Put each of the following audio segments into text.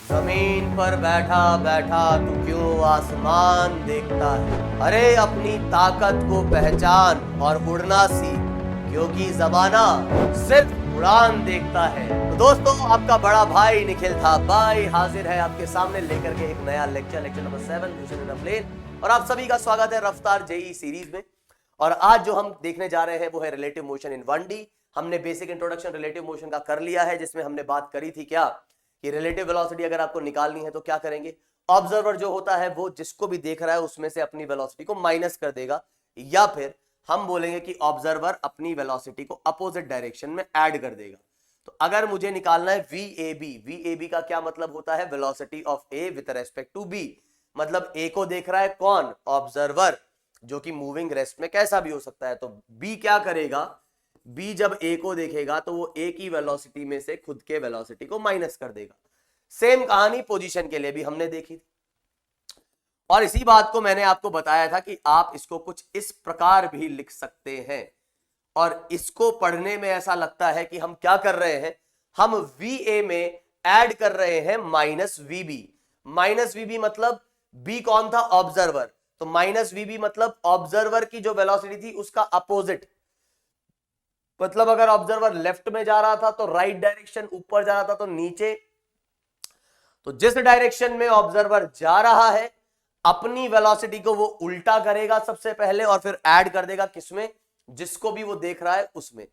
जमीन पर बैठा बैठा तू क्यों आसमान देखता है। अरे अपनी ताकत को पहचान और उड़ना सीख, क्योंकि जमाना सिर्फ उड़ान देखता है। तो दोस्तों, आपका बड़ा भाई निखिल था भाई हाजिर है आपके सामने लेकर के एक नया lecture number 7 mission in a plane. और आप सभी का स्वागत है रफ्तार जेई सीरीज में। और आज जो हम देखने जा रहे हैं वो है रिलेटिव मोशन इन 1D। हमने बेसिक इंट्रोडक्शन रिलेटिव मोशन का कर लिया है, जिसमें हमने बात करी थी क्या कि रिलेटिव वेलोसिटी अगर आपको निकालनी है तो क्या करेंगे। ऑब्जर्वर जो होता है वो जिसको भी देख रहा है उसमें से अपनी वेलोसिटी को माइनस कर देगा, या फिर हम बोलेंगे कि ऑब्जर्वर अपनी वेलोसिटी को अपोजिट डायरेक्शन में ऐड कर देगा। तो अगर मुझे निकालना है वी ए बी का क्या मतलब होता है, velocity of A with respect to B. मतलब ए को देख रहा है कौन, ऑब्जर्वर, जो कि मूविंग रेस्ट में कैसा भी हो सकता है। तो बी क्या करेगा, बी जब ए को देखेगा तो वो ए की वेलोसिटी में से खुद के वेलोसिटी को माइनस कर देगा। सेम कहानी पोजीशन के लिए भी हमने देखी थी, और इसी बात को मैंने आपको बताया था कि आप इसको कुछ इस प्रकार भी लिख सकते हैं। और इसको पढ़ने में ऐसा लगता है कि हम क्या कर रहे हैं, हम वी ए में ऐड कर रहे हैं माइनस वीबी। माइनस वीबी मतलब बी कौन था, ऑब्जर्वर। तो माइनस वीबी मतलब ऑब्जर्वर की जो वेलोसिटी थी उसका अपोजिट। मतलब अगर ऑब्जर्वर लेफ्ट में जा रहा था तो राइट डायरेक्शन, ऊपर जा रहा था तो नीचे। तो जिस डायरेक्शन में ऑब्जर्वर जा रहा है अपनी वेलोसिटी को वो उल्टा करेगा सबसे पहले, और फिर ऐड कर देगा किसमें, जिसको भी वो देख रहा है उसमें।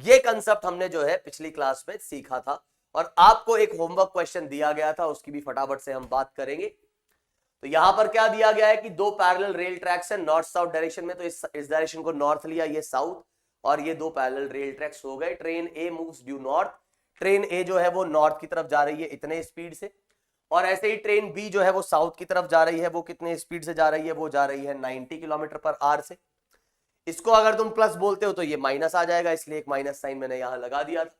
ये कंसेप्ट हमने जो है पिछली क्लास में सीखा था, और आपको एक होमवर्क क्वेश्चन दिया गया था, उसकी भी फटाफट से हम बात करेंगे। तो यहां पर क्या दिया गया है कि दो पैरेलल रेल ट्रैक्स हैं नॉर्थ साउथ डायरेक्शन में। तो इस डायरेक्शन को नॉर्थ लिया, ये साउथ, और ये दो पैरेलल रेल ट्रैक्स हो गए। ट्रेन ए मूव्स ड्यू नॉर्थ। ट्रेन ए जो है वो नॉर्थ की तरफ जा रही है इतने स्पीड से, और ऐसे ही ट्रेन बी जो है वो साउथ की तरफ जा रही है। वो कितने स्पीड से जा रही है, वो जा रही है 90 किलोमीटर पर आवर से। इसको अगर तुम प्लस बोलते हो तो ये माइनस आ जाएगा, इसलिए एक माइनस साइन मैंने यहां लगा दिया था।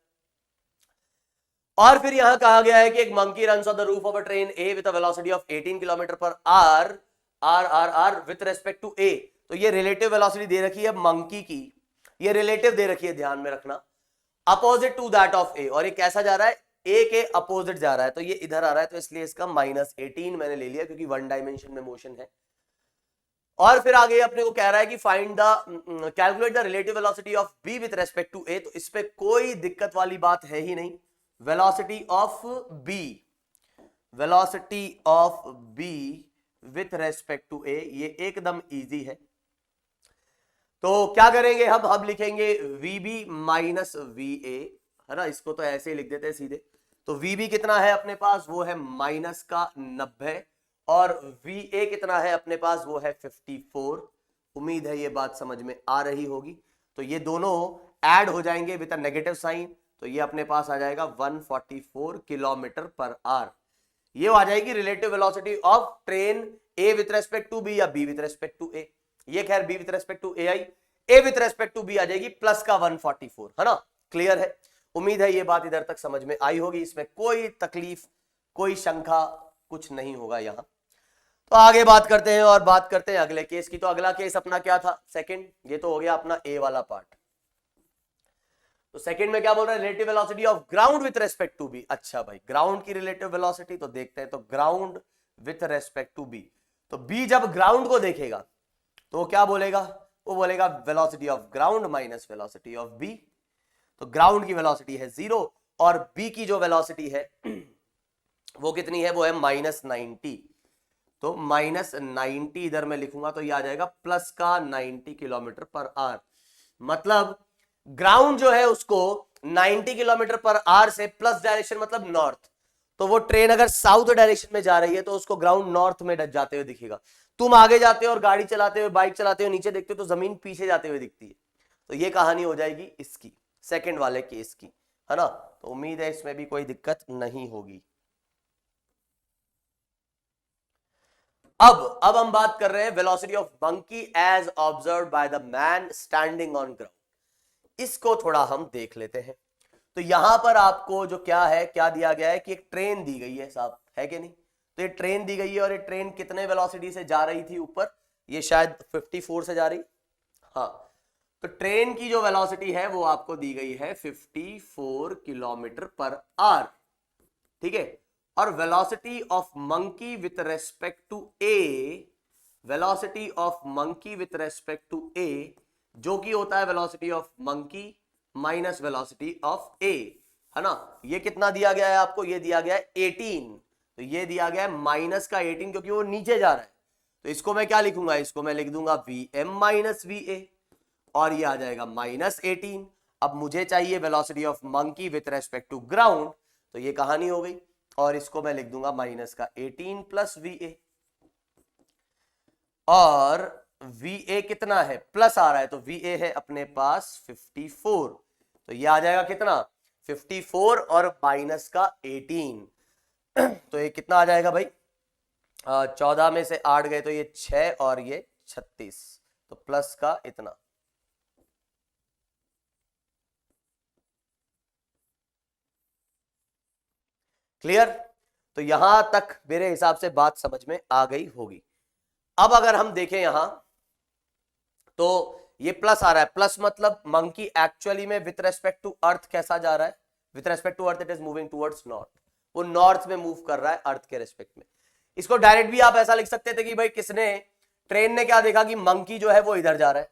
और फिर यहां कहा गया है कि एक monkey runs on the roof of a train A with a velocity of 18 kilometre per hour are with respect to A. तो ये रिलेटिव वेलोसिटी दे रखी है मंकी की, ये रिलेटिव दे रखी है, ध्यान में रखना, अपोजिट टू दैट ऑफ ए। और ये कैसा जा रहा है, ए के अपोजिट जा रहा है, तो ये इधर आ रहा है, तो इसलिए इसका -18 मैंने ले लिया, क्योंकि वन डायमेंशन में मोशन है। और फिर आगे अपने को कह रहा है कि find the calculate the relative velocity of B with respect to A. तो इस पे कोई दिक्कत वाली बात है ही नहीं। Velocity of B, velocity of B with respect to A, ये एकदम इजी है। तो क्या करेंगे हम लिखेंगे वीबी माइनस वी ए, है ना। इसको तो ऐसे ही लिख देते हैं सीधे। तो वीबी कितना है अपने पास, वो है माइनस का 90, और वी ए कितना है अपने पास, वो है 54। उम्मीद है ये बात समझ में आ रही होगी। तो ये दोनों ऐड हो जाएंगे विद अ नेगेटिव साइन, तो ये अपने पास आ जाएगा 144 किलोमीटर पर आवर। ये आ जाएगी relative velocity of train A with respect to B, या B with respect to A. ये खैर B with respect to A आई, A with respect to B आ जाएगी प्लस का 144, है ना। क्लियर है, उम्मीद है ये बात इधर तक समझ में आई होगी। इसमें कोई तकलीफ, कोई शंका कुछ नहीं होगा यहां। तो आगे बात करते हैं, और बात करते हैं अगले केस की। तो अगला केस अपना क्या था, सेकंड। ये तो हो गया अपना ए वाला पार्ट। तो सेकंड में क्या बोल रहा है, relative velocity of ground with respect to B. अच्छा भाई, ग्राउंड की रिलेटिव वेलोसिटी तो देखते हैं। तो ground with respect to B, तो बी जब ग्राउंड को देखेगा तो क्या बोलेगा, वो बोलेगा velocity of ground minus velocity of B. तो ग्राउंड की वेलोसिटी है 0, और बी की जो वेलोसिटी है वो कितनी है, वो है -90। तो -90 इधर मैं लिखूंगा तो ये आ जाएगा प्लस का 90 किलोमीटर पर आवर। मतलब ग्राउंड जो है उसको 90 किलोमीटर पर आवर से प्लस डायरेक्शन मतलब नॉर्थ। तो वो ट्रेन अगर साउथ डायरेक्शन में जा रही है तो उसको ग्राउंड नॉर्थ में जाते हुए दिखेगा। तुम आगे जाते हो और गाड़ी चलाते हुए, बाइक चलाते हुए नीचे देखते हो तो जमीन पीछे जाते हुए दिखती है। तो ये कहानी हो जाएगी इसकी, सेकंड वाले केस की, है ना। तो उम्मीद है इसमें भी कोई दिक्कत नहीं होगी। अब हम बात कर रहे हैं velocity of monkey as observed by the man standing on ground. इसको थोड़ा हम देख लेते हैं। तो यहां पर आपको जो क्या है, क्या दिया गया है कि एक ट्रेन दी गई है साहब, है कि नहीं। तो ये ट्रेन दी गई है, और ये ट्रेन कितने वेलोसिटी से जा रही थी ऊपर, ये शायद 54 से जा रही, हाँ। तो ट्रेन की जो वेलोसिटी है वो आपको दी गई है 54 किलोमीटर पर आवर, ठीक है। और velocity of monkey with respect to A, velocity of monkey with respect to A, जो कि होता है velocity of monkey minus velocity of A, है ना। ये कितना दिया गया है आपको, ये दिया गया है 18, तो ये दिया गया है माइनस का 18 क्योंकि वो नीचे जा रहा है, तो इसको मैं क्या लिखूंगा, इसको मैं लिख दूंगा Vm माइनस Va, और ये आ जाएगा माइनस 18। अब मुझे चाहिए velocity of monkey with respect to ground, तो ये कहानी हो गई, और इसको मैं लिख दूंगा माइनस का 18 प्लस Va, और Va कितना है, प्लस आ रहा है, तो Va है अपने पास 54, तो ये आ जाएगा कितना 54 और माइनस का 18, तो ये कितना आ जाएगा भाई, 14 में से 8 गए तो ये 6 और ये 36, तो प्लस का इतना। क्लियर, तो यहां तक मेरे हिसाब से बात समझ में आ गई होगी। अब अगर हम देखें यहां तो ये प्लस आ रहा है, प्लस मतलब मंकी एक्चुअली में विथ रेस्पेक्ट टू अर्थ कैसा जा रहा है, with respect to earth it is moving towards north, वो नॉर्थ में मूव कर रहा है अर्थ के रेस्पेक्ट में। इसको डायरेक्ट भी आप ऐसा लिख सकते थे कि भाई किसने, ट्रेन ने क्या देखा कि मंकी जो है वो इधर जा रहा है,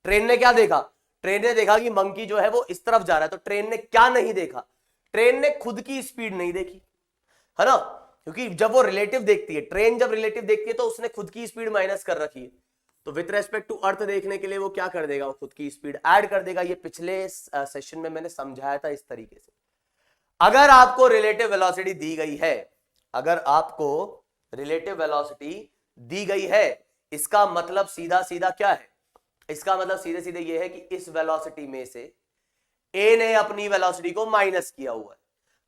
ट्रेन ने क्या देखा, ट्रेन ने देखा कि मंकी जो है वो इस तरफ जा रहा है, तो ट्रेन ने क्या नहीं देखा, ट्रेन ने खुद की स्पीड नहीं देखी, है ना, क्योंकि जब वो रिलेटिव देखती है, ट्रेन जब रिलेटिव देखती है तो उसने खुद की स्पीड माइनस कर रखी है, तो विथ रेस्पेक्ट टू अर्थ देखने के लिए वो क्या कर देगा, वो खुद की स्पीड ऐड कर देगा। ये पिछले सेशन में मैंने समझाया था इस तरीके से। अगर आपको रिलेटिव वेलोसिटी दी गई है, अगर आपको रिलेटिव वेलोसिटी दी गई है, इसका मतलब सीधा सीधा क्या है, इसका मतलब सीधे सीधे ये है कि इस वेलोसिटी में से ए ने अपनी वेलोसिटी को माइनस किया हुआ है,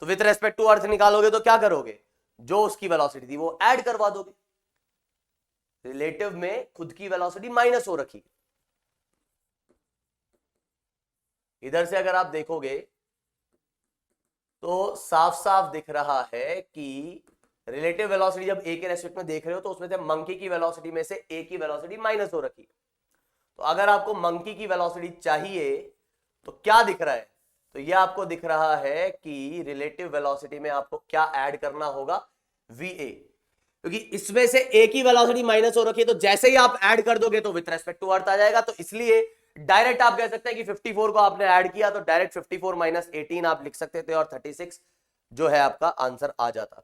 तो विथ रेस्पेक्ट टू अर्थ निकालोगे तो क्या करोगे, जो उसकी वेलोसिटी थी वो ऐड करवा दोगे, रिलेटिव में खुद की वेलोसिटी माइनस हो रखी। इधर से अगर आप देखोगे तो साफ साफ दिख रहा है कि रिलेटिव वेलोसिटी जब ए के रेस्पेक्ट में देख रहे हो तो उसमें से मंकी की वेलोसिटी में से ए की वेलोसिटी माइनस हो रखी है, तो अगर आपको मंकी की वेलोसिटी चाहिए तो क्या दिख रहा है, तो ये आपको दिख रहा है कि रिलेटिव वेलोसिटी में आपको क्या ऐड करना होगा, Va, क्योंकि इसमें से ए की वेलोसिटी माइनस हो रखी है, तो जैसे ही आप ऐड कर दोगे तो विथ रेस्पेक्ट टू अर्थ आ जाएगा, तो इसलिए डायरेक्ट आप कह सकते हैं कि 54 को आपने ऐड किया तो डायरेक्ट 54 माइनस 18 आप लिख सकते थे, और 36 जो है आपका आंसर आ जाता।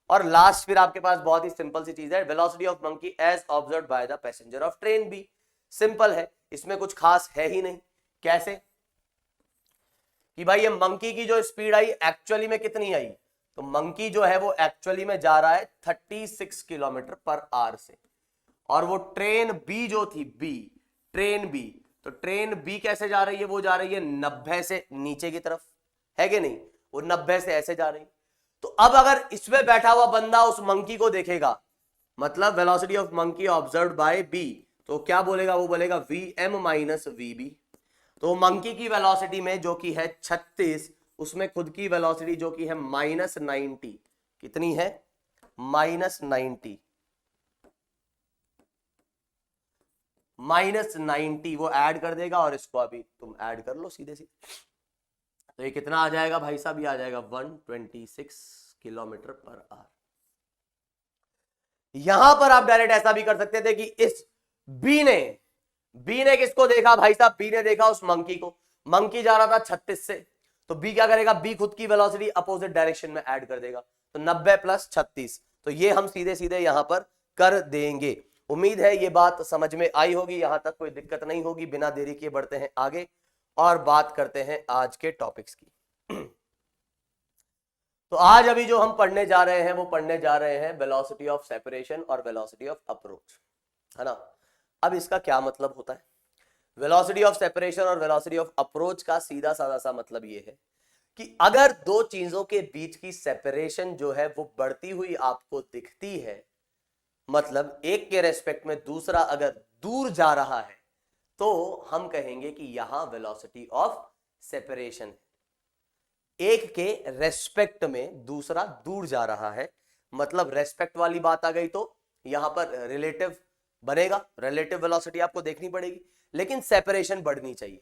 और लास्ट फिर आपके पास बहुत ही सिंपल सी चीज है, velocity of monkey as observed by the passenger of train B, simple है, इसमें कुछ खास है ही नहीं। कैसे कि भाई ये मंकी की जो स्पीड आई एक्चुअली में कितनी आई, तो मंकी जो है वो एक्चुअली में जा रहा है 36 किलोमीटर पर आवर से, और वो ट्रेन बी जो थी, बी ट्रेन बी, तो ट्रेन बी कैसे जा रही है, वो जा रही है 90 से नीचे की तरफ, है कि नहीं, वो 90 से ऐसे जा रही। तो अब अगर इसमें बैठा हुआ बंदा उस मंकी को देखेगा, मतलब velocity of monkey observed by B, तो क्या बोलेगा, वो बोलेगा Vm माइनस Vb, तो मंकी की वेलोसिटी में जो कि है 36, उसमें खुद की वेलोसिटी जो कि है माइनस 90, कितनी है, माइनस 90, माइनस 90 वो ऐड कर देगा, और इसको अभी तुम ऐड कर लो सीधे सीधे, तो ये कितना आ जाएगा भाई साहब, ये आ जाएगा 126 किलोमीटर पर आवर। यहां पर आप डायरेक्ट ऐसा भी कर सकते थे कि इस बी ने किसको देखा भाई साहब, बी ने देखा उस मंकी को, मंकी जा रहा था 36 से, तो बी क्या करेगा, बी खुद की वेलोसिटी अपोजिट डायरेक्शन में ऐड कर देगा, तो 90 प्लस 36, तो ये हम सीधे सीधे यहां पर कर देंगे। उम्मीद है ये बात समझ में आई होगी, यहां तक कोई दिक्कत नहीं होगी। बिना देरी किए बढ़ते हैं आगे और बात करते हैं आज के टॉपिक्स की। तो आज अभी जो हम पढ़ने जा रहे हैं वो पढ़ने जा रहे हैं वेलोसिटी ऑफ सेपरेशन और वेलोसिटी ऑफ अप्रोच, है ना। अब इसका क्या मतलब होता है, वेलोसिटी ऑफ सेपरेशन और वेलोसिटी ऑफ अप्रोच का सीधा साधा सा मतलब ये है कि अगर दो चीजों के बीच की सेपरेशन जो है वो बढ़ती हुई आपको दिखती है, मतलब एक के रेस्पेक्ट में दूसरा अगर दूर जा रहा है, तो हम कहेंगे कि यहां वेलोसिटी ऑफ सेपरेशन है। एक के रेस्पेक्ट में दूसरा दूर जा रहा है, मतलब रेस्पेक्ट वाली बात आ गई, तो यहां पर रिलेटिव बनेगा, रिलेटिव वेलोसिटी आपको देखनी पड़ेगी, लेकिन सेपरेशन बढ़नी चाहिए।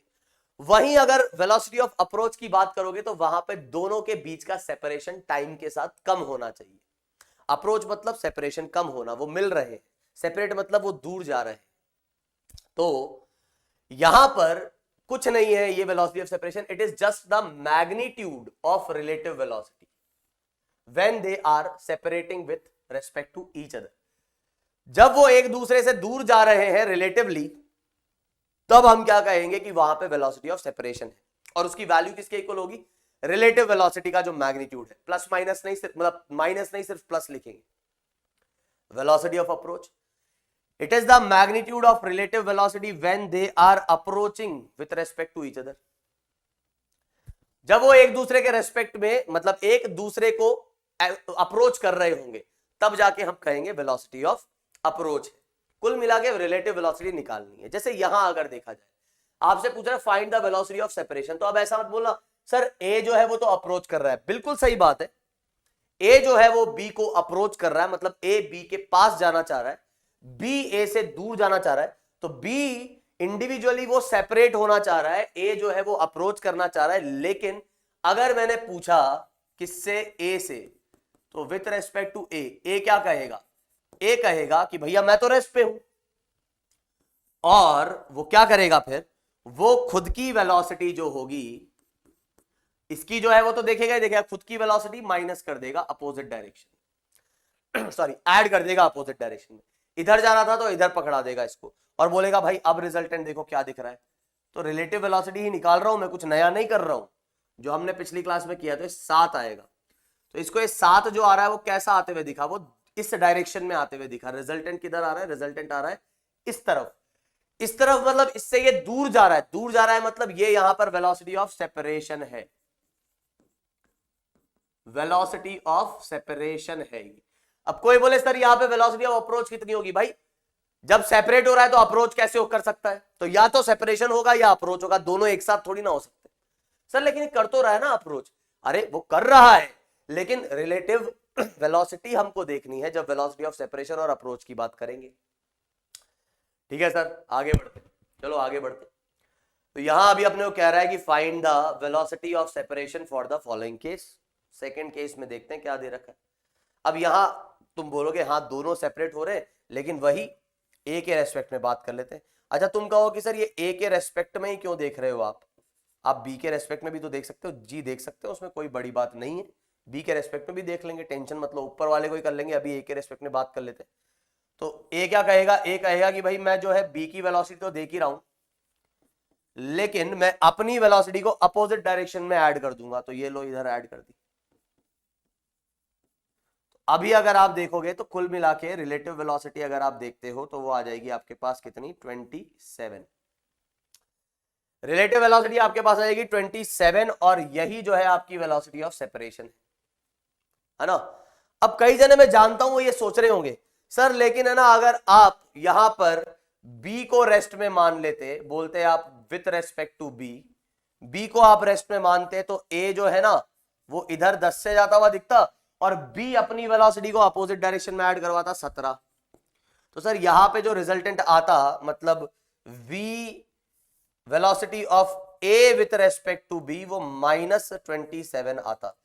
वहीं अगर वेलोसिटी ऑफ अप्रोच की बात करोगे तो वहां पे दोनों के बीच का सेपरेशन टाइम के साथ कम होना चाहिए। अप्रोच मतलब सेपरेशन कम होना, वो मिल रहे हैं, सेपरेट मतलब वो दूर जा रहे हैं। तो यहां पर कुछ नहीं है ये velocity of separation, it is just the magnitude of relative velocity when they are separating with respect to each other. जब वो एक दूसरे से दूर जा रहे हैं रिलेटिवली, तब हम क्या कहेंगे कि वहां पे वेलोसिटी ऑफ सेपरेशन है, और उसकी वैल्यू किसके इक्वल होगी, रिलेटिव वेलोसिटी का जो मैग्नीट्यूड है, प्लस माइनस नहीं, सिर्फ मतलब माइनस नहीं सिर्फ प्लस लिखेंगे। Velocity of approach, it is the magnitude of relative velocity when they are approaching with respect to each other. जब वो एक दूसरे के रेस्पेक्ट में, मतलब एक दूसरे को अप्रोच कर रहे होंगे, तब जाके हम कहेंगे वेलोसिटी ऑफ अप्रोच है। कुल मिला के रिलेटिव वेलोसिटी निकालनी है। जैसे यहां अगर देखा जाए, आपसे पूछ रहा है find the velocity of separation, तो अब ऐसा मत बोलना सर ए जो है वो तो अप्रोच कर रहा है। बिल्कुल सही बात है, ए जो है वो बी को अप्रोच कर रहा है, मतलब ए बी के पास जाना चाह रहा है, बी ए से दूर जाना चाह रहा है, तो बी इंडिविजुअली वो सेपरेट होना चाह रहा है, ए जो है वो अप्रोच करना चाह रहा है। लेकिन अगर मैंने पूछा किससे, ए से, तो विथ रेस्पेक्ट टू ए क्या कहेगा, ए कहेगा कि भैया मैं तो रेस्ट पे हूं, और वो क्या करेगा फिर, वो खुद की वेलोसिटी जो होगी, इसकी जो है वो तो देखेगा ही देखेगा, खुद की वेलोसिटी माइनस कर देगा अपोजिट डायरेक्शन सॉरी ऐड कर देगा अपोजिट डायरेक्शन में। इधर जा रहा था तो इधर पकड़ा देगा इसको, और बोलेगा भाई अब रिजल्टेंट देखो क्या दिख रहा है। तो रिलेटिव वेलोसिटी ही निकाल रहा हूं मैं, कुछ नया नहीं कर रहा हूं, जो हमने पिछली क्लास में किया। तो 7 आएगा, तो इसको ये 7 जो आ रहा है वो कैसा आते हुए दिखा, वो इस डायरेक्शन में आते हुए दिखा। रिजल्टेंट किधर आ रहा है, रिजल्टेंट आ रहा है इस तरफ, इस तरफ मतलब इससे ये दूर जा रहा है, दूर जा रहा है मतलब ये यहां पर वेलोसिटी ऑफ सेपरेशन है, वेलोसिटी ऑफ सेपरेशन है। अब कोई बोले सर यहां पे वेलोसिटी ऑफ अप्रोच कितनी होगी, भाई जब सेपरेट हो रहा है तो अप्रोच कैसे हो कर सकता है, तो या तो सेपरेशन होगा या अप्रोच होगा, दोनों एक साथ थोड़ी ना हो सकते। सर लेकिन कर तो रहा है ना अप्रोच, अरे वो कर रहा है, लेकिन रिलेटिव वेलोसिटी हमको देखनी है जब वेलोसिटी ऑफ सेपरेशन और अप्रोच की बात करेंगे। ठीक है सर, आगे बढ़ते, चलो आगे बढ़ते। तो यहां अभी अपने को कह रहा है कि find the velocity of separation for the following case. Second case में देखते हैं क्या दे रखा है। अब यहां तुम बोलोगे हाँ दोनों सेपरेट हो रहे हैं, लेकिन वही ए के रेस्पेक्ट में बात कर लेते हैं। अच्छा तुम कहो कि सर ये ए के रेस्पेक्ट में ही क्यों देख रहे हो आप बी के रेस्पेक्ट में भी तो देख सकते हो। जी देख सकते हो, उसमें कोई बड़ी बात नहीं है, बी के रेस्पेक्ट में भी देख लेंगे, टेंशन मतलब ऊपर वाले को ही कर लेंगे, अभी ए के रेस्पेक्ट में बात कर लेते हैं। तो ए क्या कहेगा, ए कहेगा कि भाई मैं जो है बी की वेलोसिटी तो देख ही रहा हूं, लेकिन मैं अपनी वेलोसिटी को अपोजिट डायरेक्शन में ऐड कर दूंगा। तो ये लो इधर ऐड कर दी। अभी अगर आप देखोगे तो कुल मिला के रिलेटिव वेलोसिटी अगर आप देखते हो तो वो आ जाएगी आपके पास कितनी, 27। रिलेटिव वेलोसिटी आपके पास आ जाएगी 27, और यही जो है आपकी वेलोसिटी ऑफ सेपरेशन है ना। अब कई जने मैं जानता हूं वो ये सोच रहे होंगे सर लेकिन है ना अगर आप यहां पर बी को रेस्ट में मान लेते, बोलते आप विथ रेस्पेक्ट टू बी को आप रेस्ट में मानते, तो ए जो है ना वो इधर 10 से जाता हुआ दिखता, और बी अपनी वेलोसिटी को अपोजिट डायरेक्शन में ऐड करवाता 17। तो सर यहां पे जो रिजल्टेंट आता, मतलब v velocity of A with respect to B, वो -27 आता।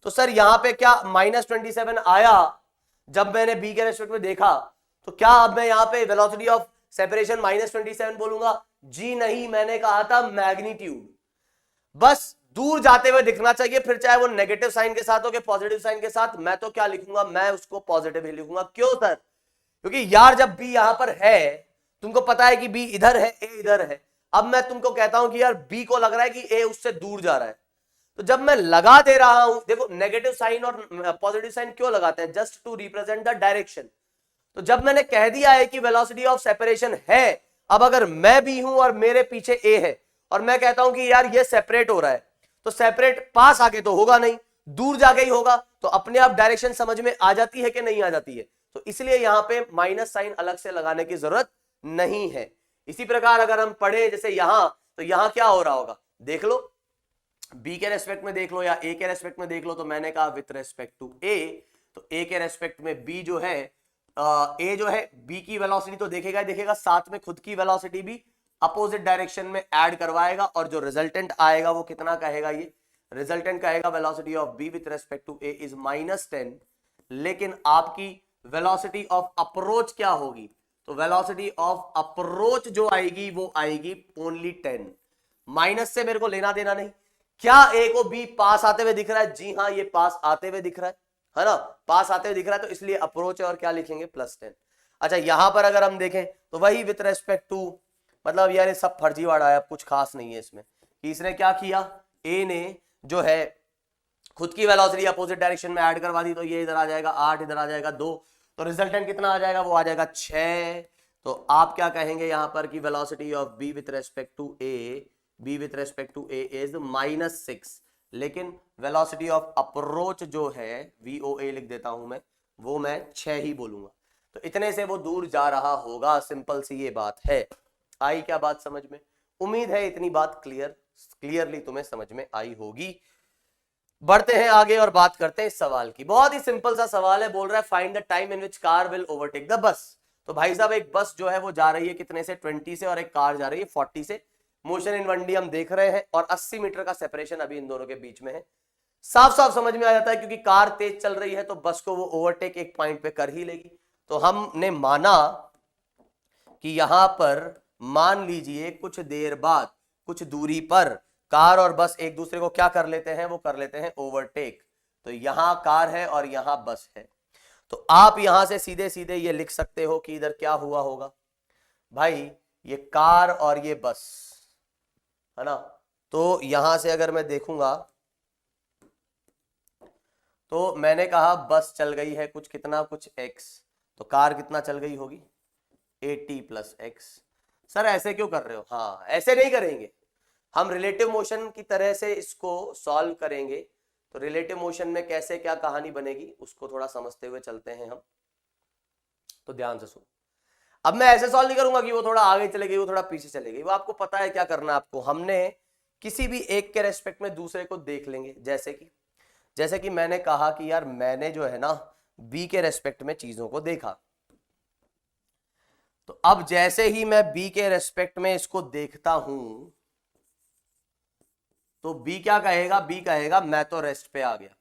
तो सर यहां पे क्या -27 आया जब मैंने बी के रेस्पेक्ट में देखा, तो क्या अब मैं यहां पे वेलोसिटी ऑफ सेपरेशन -27 बोलूंगा? जी नहीं, मैंने कहा था मैग्नीट्यूड। बस दूर जाते हुए दिखना चाहिए, फिर चाहे वो नेगेटिव साइन के साथ हो कि पॉजिटिव साइन के साथ। मैं तो क्या लिखूंगा, मैं उसको पॉजिटिव ही लिखूंगा। क्यों सर? क्योंकि यार जब बी यहां पर है, तुमको पता है कि बी इधर है, ए इधर है। अब मैं तुमको कहता हूं कि यार बी को लग रहा है कि ए उससे दूर जा रहा है, तो जब मैं लगा दे रहा हूं, देखो नेगेटिव साइन और पॉजिटिव साइन क्यों लगाते हैं? Just to represent the direction. तो जब मैंने कह दिया है कि वेलोसिटी ऑफ सेपरेशन है, अब अगर मैं भी हूं और मेरे पीछे ए है और मैं कहता हूं कि यार ये सेपरेट हो रहा है, तो सेपरेट पास आके तो होगा नहीं, दूर जाके ही होगा। तो अपने आप डायरेक्शन समझ में आ जाती है कि नहीं आ जाती है? तो इसलिए यहां पे माइनस साइन अलग से लगाने की जरूरत नहीं है। इसी प्रकार अगर हम पढ़े जैसे यहां, तो यहां क्या हो रहा होगा देख लो, बी के रेस्पेक्ट में देख लो या ए के रेस्पेक्ट में देख लो। तो मैंने कहा विथ रेस्पेक्ट टू ए, तो ए के रेस्पेक्ट में बी जो है, ए जो है बी की वेलोसिटी तो देखेगा ही देखेगा, साथ में खुद की वेलोसिटी भी अपोजिट डायरेक्शन में ऐड करवाएगा और जो रिजल्टेंट आएगा वो कितना कहेगा, ये रिजल्टेंट कहेगा velocity of B with respect to A is -10, लेकिन आपकी वेलोसिटी ऑफ अप्रोच क्या होगी, तो वेलोसिटी ऑफ अप्रोच जो आएगी वो आएगी ओनली 10। माइनस से मेरे को लेना देना नहीं। क्या ए को बी पास आते हुए दिख रहा है, जी हाँ ये पास आते हुए दिख रहा है ना, पास आते हुए दिख रहा है, तो इसलिए अप्रोच है और क्या लिखेंगे +10। अच्छा यहां पर अगर हम देखें तो वही विथ रेस्पेक्ट टू, मतलब यार ये सब फर्जीवाड़ा है, कुछ खास नहीं है इसमें कि इसने क्या किया, ए ने जो है खुद की वेलोसिटी अपोजिट डायरेक्शन में ऐड करवा दी, तो ये इधर आ जाएगा 8, इधर आ जाएगा 2, तो रिजल्टेंट कितना आ जाएगा, वो आ जाएगा 6। तो आप क्या कहेंगे यहां पर कि velocity of B with respect to A, B with respect to A is -6, लेकिन वेलोसिटी ऑफ अप्रोच जो है VOA लिख देता हूं मैं, वो मैं 6 ही बोलूंगा, तो इतने से वो दूर जा रहा होगा। सिंपल सी ये बात है। आई क्या बात समझ में? उम्मीद है इतनी बात क्लियरली तुम्हें समझ में आई होगी। बढ़ते हैं आगे और बात करते हैं इस सवाल की। बहुत ही सिंपल सा सवाल है, बोल रहा है find the time in which car will overtake the bus. तो भाई साहब एक बस जो है वो जा रही है कितने से, 20 से, और एक कार जा रही है 40 से। मोशन इन 1D हम देख रहे हैं और 80 मीटर का सेपरेशन अभी इन दोनों के बीच में है। साफ साफ समझ में आ जाता है क्योंकि कार तेज चल रही है तो बस को वो ओवरटेक एक पॉइंट पे कर ही लेगी। तो हमने माना कि यहां पर मान लीजिए कुछ देर बाद कुछ दूरी पर कार और बस एक दूसरे को क्या कर लेते हैं, वो कर लेते हैं ओवरटेक। तो यहां कार है और यहां बस है, तो आप यहां से सीधे सीधे ये लिख सकते हो कि इधर क्या हुआ होगा भाई, ये कार और ये बस है ना। तो यहां से अगर मैं देखूंगा तो मैंने कहा बस चल गई है कुछ कितना, कुछ x, तो कार कितना चल गई होगी 80 + x। सर ऐसे क्यों कर रहे हो? हाँ ऐसे नहीं करेंगे हम, रिलेटिव मोशन की तरह से इसको सॉल्व करेंगे। तो रिलेटिव मोशन में कैसे क्या कहानी बनेगी उसको थोड़ा समझते हुए चलते हैं हम, तो ध्यान से सुनो। अब मैं ऐसे सॉल्व नहीं करूंगा कि वो थोड़ा आगे चलेगी वो थोड़ा पीछे चलेगी, वो आपको पता है क्या करना है आपको। हमने किसी भी एक के रेस्पेक्ट में दूसरे को देख लेंगे, जैसे कि मैंने कहा कि यार मैंने जो है ना बी के रेस्पेक्ट में चीजों को देखा, तो अब जैसे ही मैं बी के रेस्पेक्ट में इसको देखता हूं तो बी क्या कहेगा, बी कहेगा मैं तो रेस्ट पे आ गया।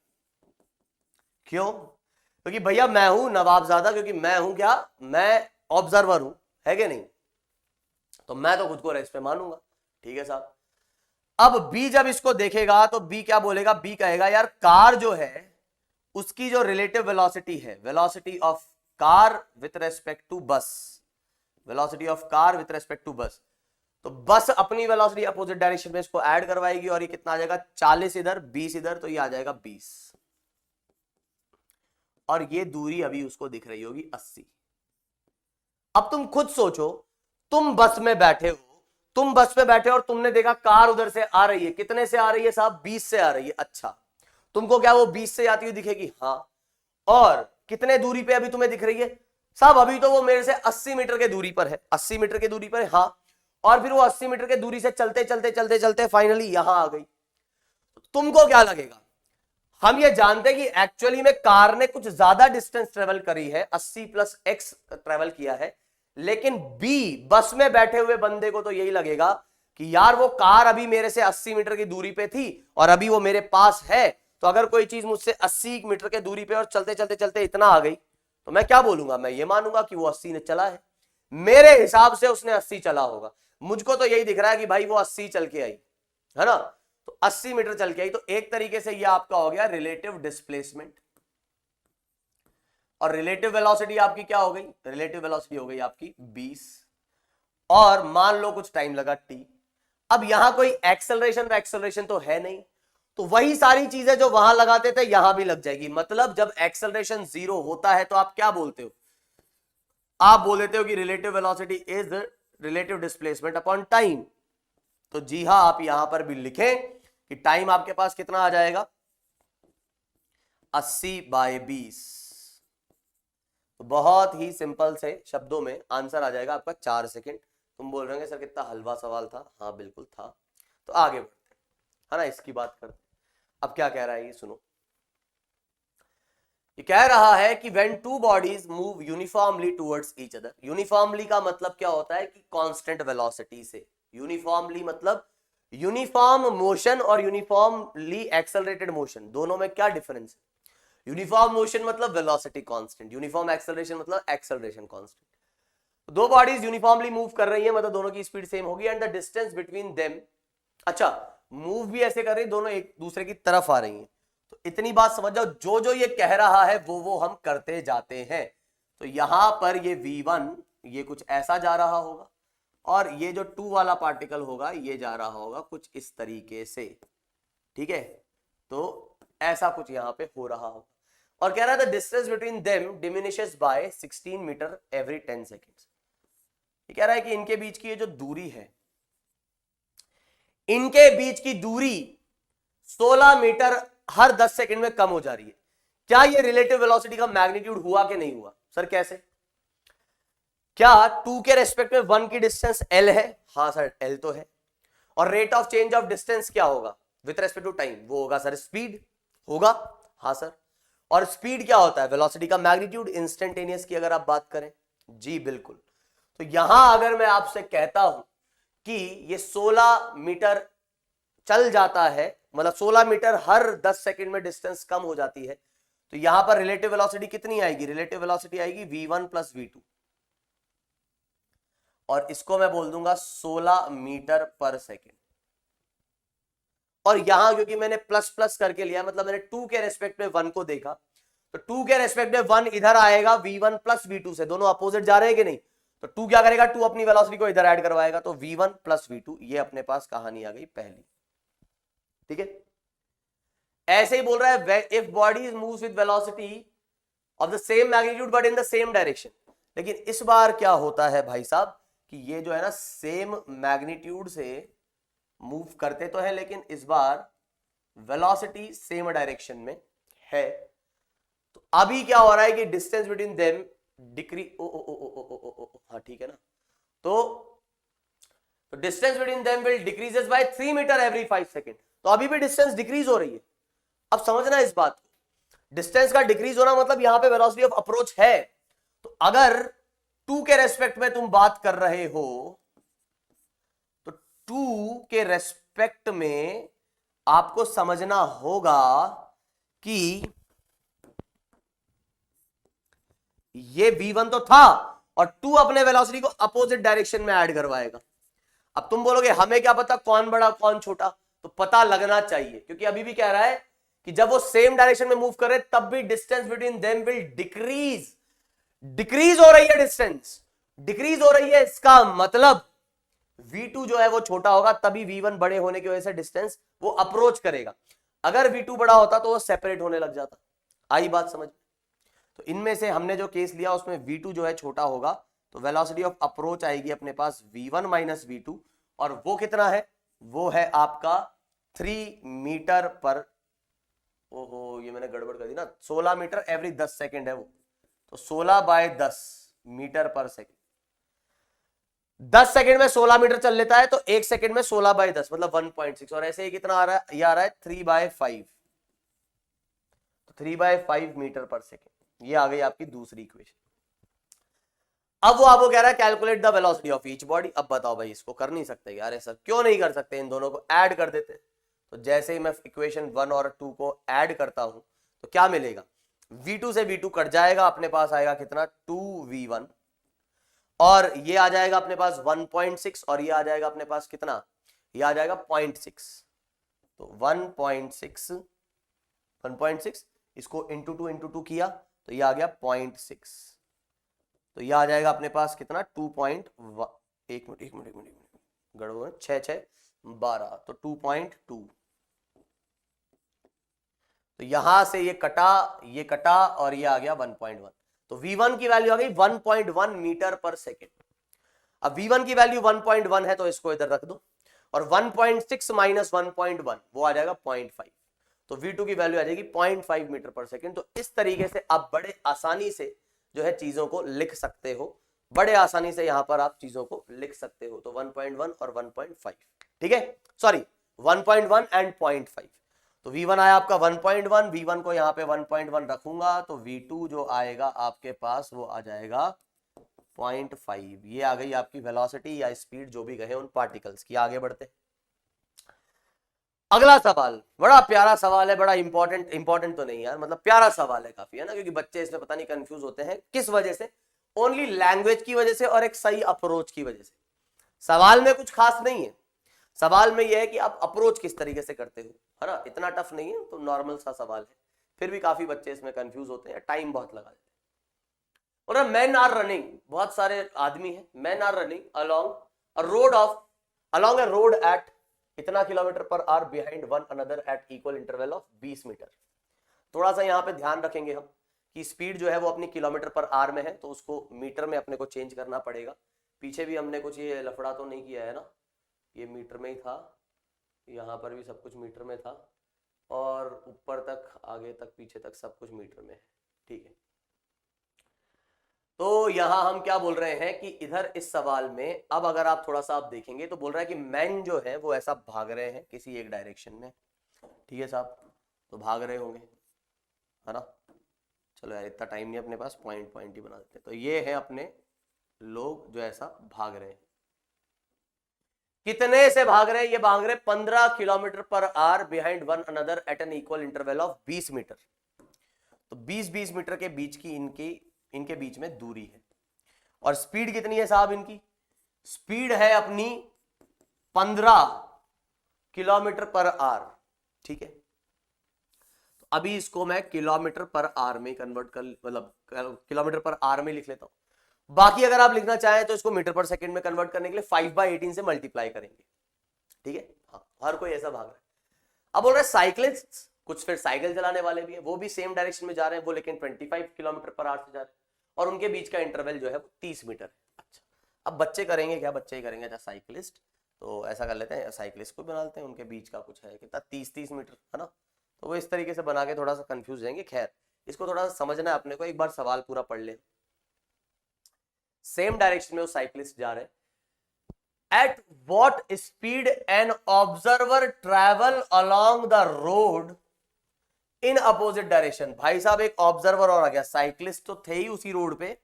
क्यों? क्योंकि भैया मैं हूं नवाबजादा, क्योंकि मैं हूं क्या, मैं ऑब्जर्वर हूं, है कि नहीं, तो मैं तो खुद को रेस्ट पे मानूंगा। ठीक है साहब। अब बी जब इसको देखेगा तो बी क्या बोलेगा, बी कहेगा यार कार जो है उसकी जो रिलेटिव वेलोसिटी है, velocity of car with respect to bus, velocity of car with respect to bus, तो बस अपनी वेलोसिटी अपोजिट डायरेक्शन में इसको ऐड करवाएगी और ये कितना आ जाएगा 40 इधर 20 इधर, तो ये आ जाएगा 20, और ये दूरी अभी उसको दिख रही होगी 80। अब तुम खुद सोचो, तुम बस में बैठे हो और तुमने देखा कार उधर से आ रही है, कितने से आ रही है साहब, 20 से आ रही है। अच्छा तुमको क्या वो 20 से आती हुई दिखेगी? हाँ। और कितने दूरी पे अभी तुम्हें दिख रही है साहब, अभी तो वो मेरे से 80 मीटर के दूरी पर है, 80 मीटर की दूरी पर है। हाँ, और फिर वो 80 मीटर के दूरी से चलते चलते चलते चलते फाइनली यहां आ गई। तुमको क्या लगेगा? हम ये जानते हैं कि एक्चुअली में कार ने कुछ ज्यादा डिस्टेंस ट्रेवल करी है, 80 + x ट्रेवल किया है, लेकिन बी बस में बैठे हुए बंदे को तो यही लगेगा कि यार वो कार अभी मेरे से 80 मीटर की दूरी पे थी और अभी वो मेरे पास है, तो अगर कोई चीज मुझसे 80 मीटर के दूरी पे और चलते चलते चलते इतना आ गई तो मैं क्या बोलूंगा, मैं ये मानूंगा कि वो 80 ने चला है। मेरे हिसाब से उसने 80 चला होगा, मुझको तो यही दिख रहा है कि भाई वो 80 चल के आई है ना, तो 80 मीटर चल के आई। तो एक तरीके से ये आपका हो गया रिलेटिव डिस्प्लेसमेंट। और रिलेटिव वेलोसिटी आपकी क्या हो गई, रिलेटिव वेलोसिटी हो गई आपकी 20, और मान लो कुछ टाइम लगा t। अब यहां कोई एक्सेलरेशन तो है नहीं, तो वही सारी चीजें जो वहां लगाते थे यहां भी लग जाएगी। मतलब जब एक्सेलरेशन 0 होता है तो आप क्या बोलते हो, आप बोल देते हो कि relative velocity is relative displacement upon time. तो जी हां, आप यहां पर भी लिखें कि टाइम आपके पास कितना आ जाएगा 80/20। तो बहुत ही सिंपल से शब्दों में आंसर आ जाएगा आपका 4 सेकंड। तुम बोल रहे होंगे सर कितना हलवा सवाल था, हाँ बिल्कुल था। तो आगे बढ़ते है ना, इसकी बात करते। अब क्या कह रहा है ये सुनो, ये कह रहा है कि when two bodies move uniformly towards each other, uniformly का मतलब क्या होता है कि कांस्टेंट वेलोसिटी से, यूनिफॉर्मली मतलब यूनिफॉर्म मोशन और यूनिफॉर्मली एक्सेलरेटेड मोशन, दोनों में क्या डिफरेंस है? यूनिफॉर्म मोशन मतलब वेलोसिटी कांस्टेंट, यूनिफॉर्म एक्सेलरेशन मतलब एक्सेलरेशन कांस्टेंट। दो बॉडीज यूनिफॉर्मली मूव कर रही है मतलब दोनों की स्पीड सेम होगी, and the distance between them, अच्छा मूव भी ऐसे कर रही है, दोनों एक दूसरे की तरफ आ रही हैं। तो इतनी बात समझ जाओ, जो जो ये कह रहा है वो हम करते जाते हैं। तो यहां पर ये V1 ये कुछ ऐसा जा रहा होगा, और ये जो 2 वाला पार्टिकल होगा ये जा रहा होगा कुछ इस तरीके से, ठीक है। तो ऐसा कुछ यहां पे हो रहा होगा, और कह रहा था distance between them diminishes by 16 metre every 10 seconds. ये कह रहा है कि इनके बीच की ये जो दूरी है, इनके बीच की दूरी 16 मीटर हर 10 सेकंड में कम हो जा रही है। क्या ये रिलेटिव वेलोसिटी का मैग्नीट्यूड हुआ कि नहीं हुआ? सर कैसे? क्या 2 के रेस्पेक्ट में 1 की डिस्टेंस L है? हाँ सर L तो है। और rate of change of distance क्या होगा विथ रेस्पेक्ट टू टाइम? वो होगा सर स्पीड होगा। हाँ सर। और स्पीड क्या होता है? वेलोसिटी का मैग्नीट्यूड इंस्टेंटेनियस की अगर आप बात करें। जी बिल्कुल। तो यहां अगर मैं आपसे कहता हूं कि ये 16 मीटर चल जाता है, मतलब 16 मीटर हर 10 सेकंड में डिस्टेंस कम हो जाती है, तो यहां पर रिलेटिव वेलोसिटी कितनी आएगी? रिलेटिव वेलोसिटी आएगी V1 प्लस V2, और इसको मैं बोल दूंगा 16 मीटर पर सेकेंड। और यहां क्योंकि मैंने प्लस प्लस करके लिया, मतलब मैंने 2 के रेस्पेक्ट में 1 को देखा, तो 2 के रेस्पेक्ट में 1 इधर आएगा V1 प्लस V2 से, दोनों अपोजिट जा रहे हैं कि नहीं? तो 2 क्या करेगा? 2 अपनी वेलोसिटी को इधर ऐड करवाएगा, तो V1 प्लस V2, ये अपने पास कहानी आ गई पहली, ठीक है। ऐसे ही बोल रहा है if body moves with velocity of the same magnitude but in the same direction. लेकिन इस बार क्या होता है भाई साहब कि ये जो है ना सेम मैग्नीट्यूड से मूव करते तो है, लेकिन इस बार वेलोसिटी सेम डायरेक्शन में है। तो अभी क्या हो रहा है कि डिस्टेंस बिटवीन देम डिक्रीज, हाँ ठीक है ना। तो distance between them will decreases by 3 metre every 5 second. तो अभी भी डिस्टेंस डिक्रीज हो रही है। अब समझना इस बात को, डिस्टेंस का डिक्रीज होना मतलब यहां पे वेलोसिटी ऑफ अप्रोच है। तो अगर 2 के रेस्पेक्ट में तुम बात कर रहे हो, तो 2 के रेस्पेक्ट में आपको समझना होगा कि ये V1 तो था, और 2 अपने वेलोसिटी को अपोजिट डायरेक्शन में ऐड करवाएगा। अब तुम बोलोगे हमें क्या पता कौन बड़ा कौन छोटा, तो पता लगना चाहिए, क्योंकि अभी भी कह रहा है कि जब वो सेम डायरेक्शन में मूव कर रहे तब भी distance between them will decrease. Decrease हो रही है, डिस्टेंस डिक्रीज हो रही है, इसका मतलब V2 जो है वो छोटा होगा, तभी V1 बड़े होने की वजह से डिस्टेंस वो अप्रोच करेगा। अगर V2 बड़ा होता तो वो सेपरेट होने लग जाता। आई बात समझ? तो इनमें से हमने जो केस लिया उसमें V2 जो है छोटा होगा, तो वेलोसिटी ऑफ अप्रोच आएगी अपने पास V1 माइनस V2, और वो कितना है? वो है आपका 3 मीटर पर, ओहो ये मैंने गड़बड़ कर दी ना, 16 मीटर एवरी 10 सेकेंड है वो, तो 16 bye 10 metre per second. 10 second में 16 मीटर चल लेता है, तो 1 सेकेंड में 16 बाय 10 मतलब 1.6, और ऐसे ही कितना आ रहा है? ये आ रहा है 3 बाय 5, तो 3 बाय 5 मीटर पर सेकेंड। ये आ गई आपकी दूसरी इक्वेशन। अब वो आपको कह रहा है calculate the velocity of each body. अब बताओ भाई इसको कर नहीं सकते? यार सर क्यों नहीं कर सकते? इन दोनों को ऐड कर देते। तो जैसे ही मैं इक्वेशन 1 और 2 को ऐड करता हूं तो क्या मिलेगा? V2 से V2 कट जाएगा, अपने पास आएगा कितना? 2V1, और ये आ जाएगा अपने पास 1.6, और ये आ जाएगा अपने पास कितना? ये आ जाएगा 0.6। तो 1.6 इसको इंटू 2 किया तो ये आ गया 0.6, तो ये आ जाएगा अपने पास कितना? 2.1, एक मिनट गड़बड़, 6 6 12, तो 2.2। तो यहां से ये कटा और ये आ गया 1.1। तो V1 की वैल्यू आ गई 1.1 मीटर पर सेकेंड। अब V1 की वैल्यू 1.1 है तो इसको इधर रख दो, और 1.6 माइनस 1.1 वो आ जाएगा 0.5, तो V2 की वैल्यू आ जाएगी 0.5 मीटर पर सेकेंड। तो इस तरीके से आप बड़े आसानी से जो है चीजों को लिख सकते हो, बड़े आसानी से यहां पर आप चीजों को लिख सकते हो। तो 1.1 और 1.5, ठीक है, सॉरी 1.1 एंड 0.5। तो V1 आया आपका 1.1, V1 को यहां पे 1.1 रखूंगा, तो V2 जो आएगा आपके पास वो आ जाएगा 0.5। ये आ गई आपकी वेलोसिटी या स्पीड, जो भी कहे उन पार्टिकल्स की। आगे बढ़ते। अगला सवाल बड़ा प्यारा सवाल है, बड़ा इंपॉर्टेंट तो नहीं यार, मतलब प्यारा सवाल है काफी, है ना, क्योंकि बच्चे इसमें पता नहीं कंफ्यूज होते हैं किस वजह से, ओनली लैंग्वेज की वजह से और एक सही अप्रोच की वजह से। सवाल में कुछ खास नहीं है, सवाल में यह है कि आप अप्रोच किस तरीके से करते हो, है ना, इतना टफ नहीं है, तो नॉर्मल सा सवाल है। फिर भी काफी बच्चे इसमें कंफ्यूज होते हैं, टाइम बहुत लगा देते हैं। और मैन आर रनिंग, बहुत सारे आदमी हैं, man are running along a road at इतना kilometre per hour behind one another at equal interval of 20 metre. थोड़ा सा यहाँ पे ध्यान रखेंगे हम कि स्पीड जो है वो अपनी किलोमीटर पर आवर में है, तो उसको मीटर में अपने को चेंज करना पड़ेगा। पीछे भी हमने कुछ ये लफड़ा तो नहीं किया है ना, ये मीटर में ही था, यहाँ पर भी सब कुछ मीटर में था, और ऊपर तक आगे तक पीछे तक सब कुछ मीटर में है, ठीक है। तो यहां हम क्या बोल रहे हैं कि इधर इस सवाल में अब अगर आप थोड़ा सा आप देखेंगे तो बोल रहा है कि मैन जो है वो ऐसा भाग रहे हैं किसी एक डायरेक्शन में, ठीक है साहब, तो भाग रहे होंगे, है ना। चलो यार इतना टाइम नहीं अपने पास, पॉइंट ही बना देते हैं। तो ये है अपने लोग जो ऐसा भाग रहे हैं, कितने से भाग रहे हैं, ये भाग रहे 15 kilometre per hour behind one another at an equal interval of 20 metre. तो 20 मीटर के बीच की इनके बीच में दूरी है, और स्पीड कितनी है साहब इनकी, स्पीड है अपनी 15 किलोमीटर पर आवर, ठीक है। तो अभी इसको मैं किलोमीटर पर आवर में कन्वर्ट कर, मतलब किलोमीटर पर आवर में लिख लेता हूं। बाकी अगर आप लिखना चाहें तो इसको मीटर पर सेकंड में कन्वर्ट करने के लिए 5/18 से मल्टीप्लाई करेंगे, ठीक है। हाँ, हर कोई ऐसा भाग रहा है। अब बोल रहे साइकिलिस्ट, कुछ फिर साइकिल चलाने वाले भी हैं, वो भी सेम डायरेक्शन में जा रहे हैं, वो लेकिन 25 किलोमीटर पर आवर से जा रहे हैं, और उनके बीच का इंटरवल जो है वो 30 मीटर है। अच्छा, अब बच्चे करेंगे क्या, बच्चे ही करेंगे। अच्छा साइकिलिस्ट, तो ऐसा कर लेते हैं, साइकिलिस्ट को बना लेते हैं, उनके बीच का कुछ है कितना, 30 मीटर, है ना। तो वो इस तरीके से बना के थोड़ा सा कंफ्यूज जाएंगे। खैर, इसको थोड़ा सा समझना है अपने को, एक बार सवाल पूरा पढ़ ले। सेम डायरेक्शन में वो साइकिलिस्ट जा रहे हैं, at what speed an observer travel along the road in opposite direction। भाई साहब एक ऑब्जर्वर और आ गया, साइकिलिस्ट तो थे ही उसी रोड पे,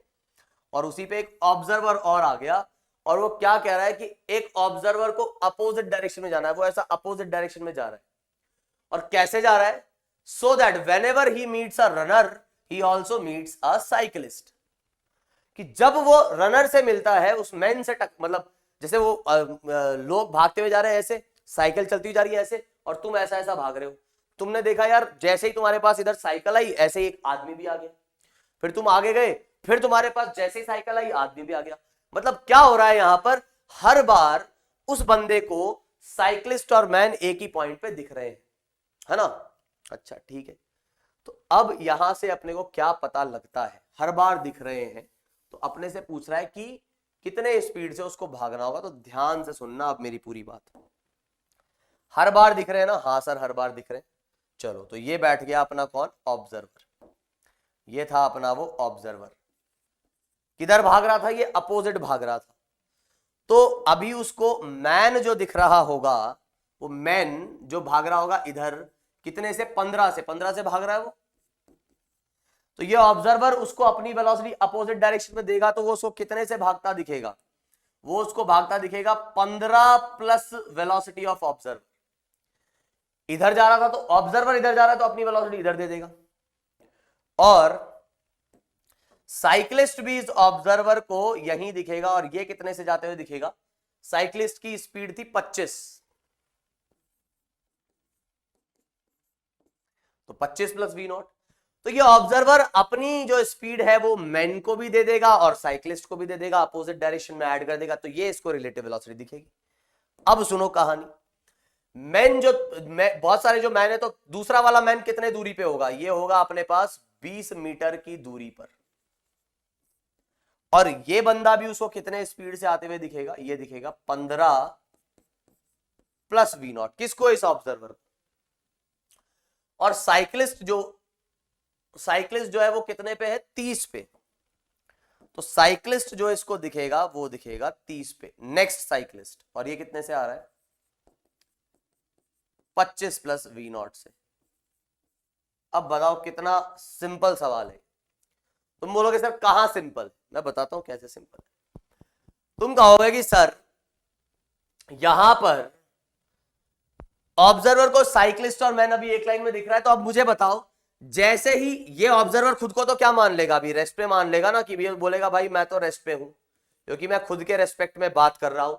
और उसी पे एक ऑब्जर्वर और आ गया, और वो क्या कह रहा है कि एक ऑब्जर्वर को अपोजिट डायरेक्शन में जाना है, वो ऐसा अपोजिट डायरेक्शन में जा रहा है। और कैसे जा रहा है, so that when ever he meets a runner he also meets a cyclist. कि जब वो रनर से मिलता है, उस मैन से मतलब जैसे वो लोग भागते हुए जा रहे हैं ऐसे, साइकिल चलती हुई जा रही है ऐसे, और तुम ऐसा ऐसा भाग रहे हो, तुमने देखा यार जैसे ही तुम्हारे पास इधर साइकिल आई ऐसे ही एक आदमी भी आ गया, फिर तुम आगे गए, फिर तुम्हारे पास जैसे ही साइकिल आई आदमी भी आ गया। मतलब क्या हो रहा है यहां पर, हर बार उस बंदे को साइकिलिस्ट और मैन एक ही पॉइंट पे दिख रहे हैं, है ना। अच्छा ठीक है, तो अब यहां से अपने को क्या पता लगता है, हर बार दिख रहे हैं, तो अपने से पूछ रहा है कि कितने स्पीड से उसको भागना होगा। तो ध्यान से सुनना अब मेरी पूरी बात। हर बार दिख रहे हैं ना, हाँ सर हर बार दिख रहे हैं। चलो, तो ये बैठ गया अपना कौन, ऑब्जर्वर। ये था अपना वो ऑब्जर्वर, किधर भाग रहा था, ये अपोजिट भाग रहा था। तो अभी उसको मैन जो दिख रहा होगा, वो मैन जो भाग रहा होगा इधर, कितने से, 15 से भाग रहा है वो। तो ये ऑब्जर्वर उसको अपनी वेलोसिटी अपोजिट डायरेक्शन में देगा, तो वो उसको कितने से भागता दिखेगा, वो उसको भागता दिखेगा 15 प्लस वेलोसिटी ऑफ ऑब्जर्वर। इधर जा रहा था तो ऑब्जर्वर इधर जा रहा है, तो अपनी वेलोसिटी इधर दे देगा, और साइक्लिस्ट भी इस ऑब्जर्वर को यहीं दिखेगा, और ये कितने से जाते हुए दिखेगा, साइक्लिस्ट की स्पीड थी 25, तो 25 प्लस वी नॉट। तो ये ऑब्जर्वर अपनी जो स्पीड है वो मैन को भी दे देगा और साइक्लिस्ट को भी दे देगा, अपोजिट डायरेक्शन में ऐड कर देगा, तो ये इसको रिलेटिव वेलोसिटी दिखेगी। अब सुनो कहानी, मैन जो बहुत सारे जो मैन है, तो दूसरा वाला मैन कितने दूरी पे होगा, ये होगा अपने पास 20 मीटर की दूरी पर, और ये बंदा भी उसको कितने स्पीड से आते हुए दिखेगा, ये दिखेगा 15 प्लस वी नॉट, किसको, इस ऑब्जर्वर। और साइक्लिस्ट जो है वो कितने पे है, 30 पे, तो साइक्लिस्ट जो इसको दिखेगा वो दिखेगा 30 पे, नेक्स्ट साइक्लिस्ट, और ये कितने से आ रहा है, 25 प्लस वी नॉट से। अब बताओ कितना सिंपल सवाल है। तुम बोलोगे सर कहां सिंपल, मैं बताता हूं कैसे सिंपल। तुम कहोगे कि सर यहां पर ऑब्जर्वर को साइक्लिस्ट और मैन अभी एक लाइन में दिख रहा है, तो अब मुझे बताओ, जैसे ही ये ऑब्जर्वर खुद को तो क्या मान लेगा, अभी रेस्ट पे मान लेगा ना, कि बोलेगा भाई मैं तो रेस्ट पे हूं क्योंकि मैं खुद के रेस्पेक्ट में बात कर रहा हूं।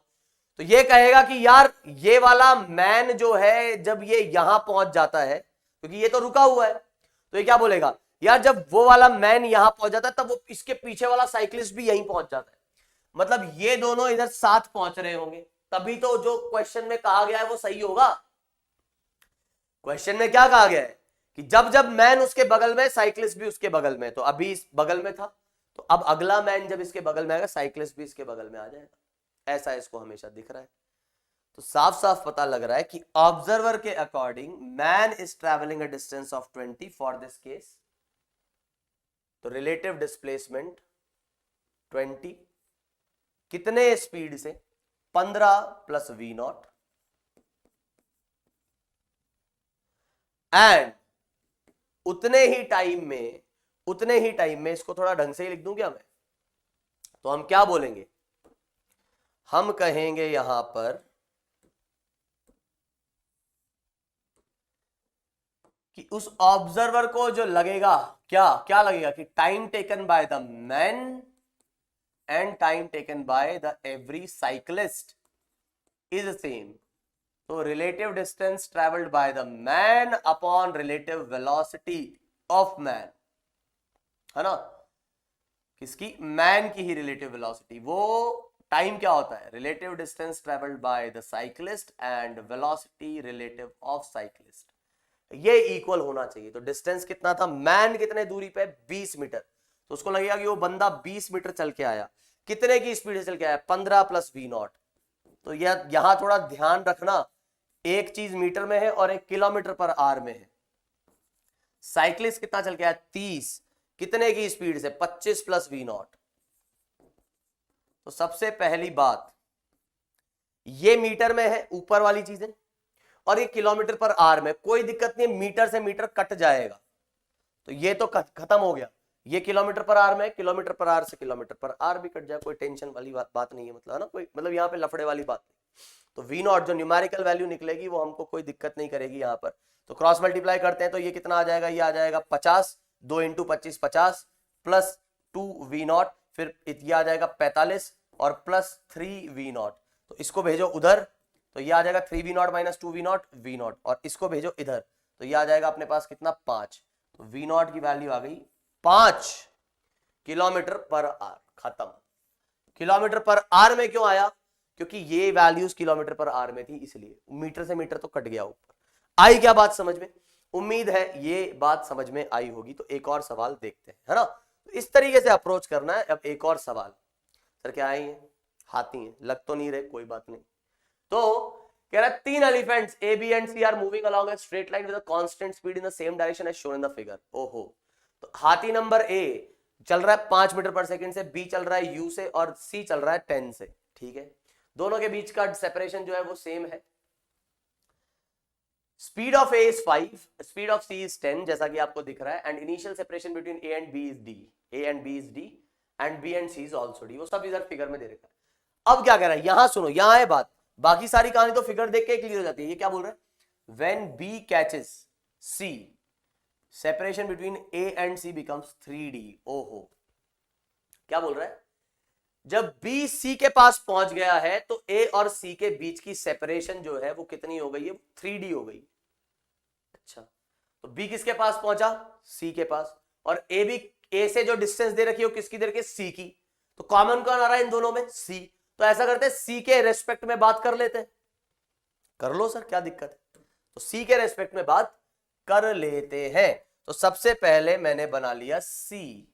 तो ये कहेगा कि यार ये वाला मैन जो है जब ये यहां पहुंच जाता है, क्योंकि ये तो रुका हुआ है, तो ये क्या बोलेगा, यार जब वो वाला मैन यहां पहुंच जाता है तब वो इसके पीछे वाला साइक्लिस्ट भी यहीं पहुंच जाता है, मतलब ये दोनों इधर साथ पहुंच रहे होंगे, तभी तो जो क्वेश्चन में कहा गया है वो सही होगा। क्वेश्चन में क्या कहा गया है कि जब जब मैन उसके बगल में, साइक्लिस्ट भी उसके बगल में, तो अभी इस बगल में था, तो अब अगला मैन जब इसके बगल में आएगा साइक्लिस्ट भी इसके बगल में आ जाएगा, ऐसा इसको हमेशा दिख रहा है। तो साफ साफ पता लग रहा है कि ऑब्जर्वर के according man is travelling a distance of 20 for this case, तो रिलेटिव डिस्प्लेसमेंट 20 कितने स्पीड से, 15 प्लस वी नॉट, एंड उतने ही टाइम में इसको थोड़ा ढंग से ही लिख दूं क्या मैं, तो हम क्या बोलेंगे, हम कहेंगे यहां पर कि उस ऑब्जर्वर को जो लगेगा, क्या लगेगा कि time taken by the man and time taken by the every cyclist is same, तो relative distance travelled by the man upon relative velocity of man, है ना, किसकी, मैन की ही रिलेटिव वेलोसिटी, वो टाइम क्या होता है, relative distance travelled by the cyclist and velocity relative of cyclist, ये इक्वल होना चाहिए। तो डिस्टेंस कितना था, मैन कितने दूरी पे, 20 मीटर, तो उसको लगेगा कि वो बंदा 20 मीटर चल के आया, कितने की स्पीड से चल के आया, 15 प्लस वी नॉट। तो यहां थोड़ा ध्यान रखना, एक चीज मीटर में है और एक किलोमीटर पर आवर में है। साइक्लिस्ट कितना चल के आया, 30, कितने की स्पीड से, 25 प्लस वी नॉट। तो सबसे पहली बात, ये मीटर में है ऊपर वाली चीजें, और ये किलोमीटर पर आवर में, कोई दिक्कत नहीं, मीटर से मीटर कट जाएगा, तो ये तो खत्म हो गया, ये किलोमीटर पर आवर में, किलोमीटर पर आवर से किलोमीटर पर आवर भी कट जाए, कोई टेंशन वाली बात नहीं है, मतलब है ना, कोई मतलब यहाँ पे लफड़े वाली बात नहीं। तो वी नॉट जो न्यूमेरिकल वैल्यू निकलेगी वो हमको कोई दिक्कत नहीं करेगी यहाँ पर। तो क्रॉस मल्टीप्लाई करते हैं तो ये कितना आ जाएगा, ये आ जाएगा 50, 2 इंटू 25 50 प्लस 2 वी नॉट, फिर ये आ जाएगा 45 और प्लस 3 वी नॉट, तो इसको भेजो उधर, तो ये आ जाएगा 3 V nought minus 2 V nought, और इसको भेजो इधर, तो ये आ जाएगा अपने पास कितना, 5, तो वी नॉट की वैल्यू आ गई 5 किलोमीटर पर आवर, खत्म। किलोमीटर पर आवर में क्यों आया, क्योंकि ये वैल्यूज किलोमीटर पर आवर में थी, इसलिए मीटर से मीटर तो कट गया ऊपर। आई क्या बात समझ में, उम्मीद है ये बात समझ में आई होगी। तो एक और सवाल देखते हैं, है ना, तो इस तरीके से अप्रोच करना है। अब एक और सवाल, सर क्या आई है, हाथी है, लग तो नहीं रहे, कोई बात नहीं। तो कह रहा है 3 elephants A B and C are moving along a straight line with a constant speed in the same direction as shown in the figure. ओहो, तो हाथी नंबर ए चल रहा है 5 मीटर पर सेकंड से, बी चल रहा है यू से, और सी चल रहा है 10 से, ठीक है, दोनों के बीच का सेपरेशन जो है वो सेम है। Speed of A is 5, speed of C is 10 जैसा कि आपको दिख रहा है, and initial separation between A and B is D, A and B is D and B and C is also D, वो सब इधर फिगर में दे रखा है। अब क्या कह रहा है, यहां सुनो, यहां है बात, बाकी सारी कहानी तो फिगर देख के क्लियर हो जाती है। ये क्या बोल रहा है, when B catches C separation between A and C becomes 3D। ओहो, क्या बोल रहा है, जब बी सी के पास पहुंच गया है तो ए और सी के बीच की सेपरेशन जो है वो कितनी हो गई है, 3D हो गई। अच्छा, तो बी किसके पास पहुंचा, सी के पास, और ए भी ए से जो डिस्टेंस दे रखी है वो किसकी दे रखी है, सी की, तो कॉमन कौन आ रहा है इन दोनों में, सी। तो ऐसा करते हैं सी के रेस्पेक्ट में बात कर लेते हैं, कर लो सर क्या दिक्कत है, तो सी के रेस्पेक्ट में बात कर लेते हैं। तो सबसे पहले मैंने बना लिया सी,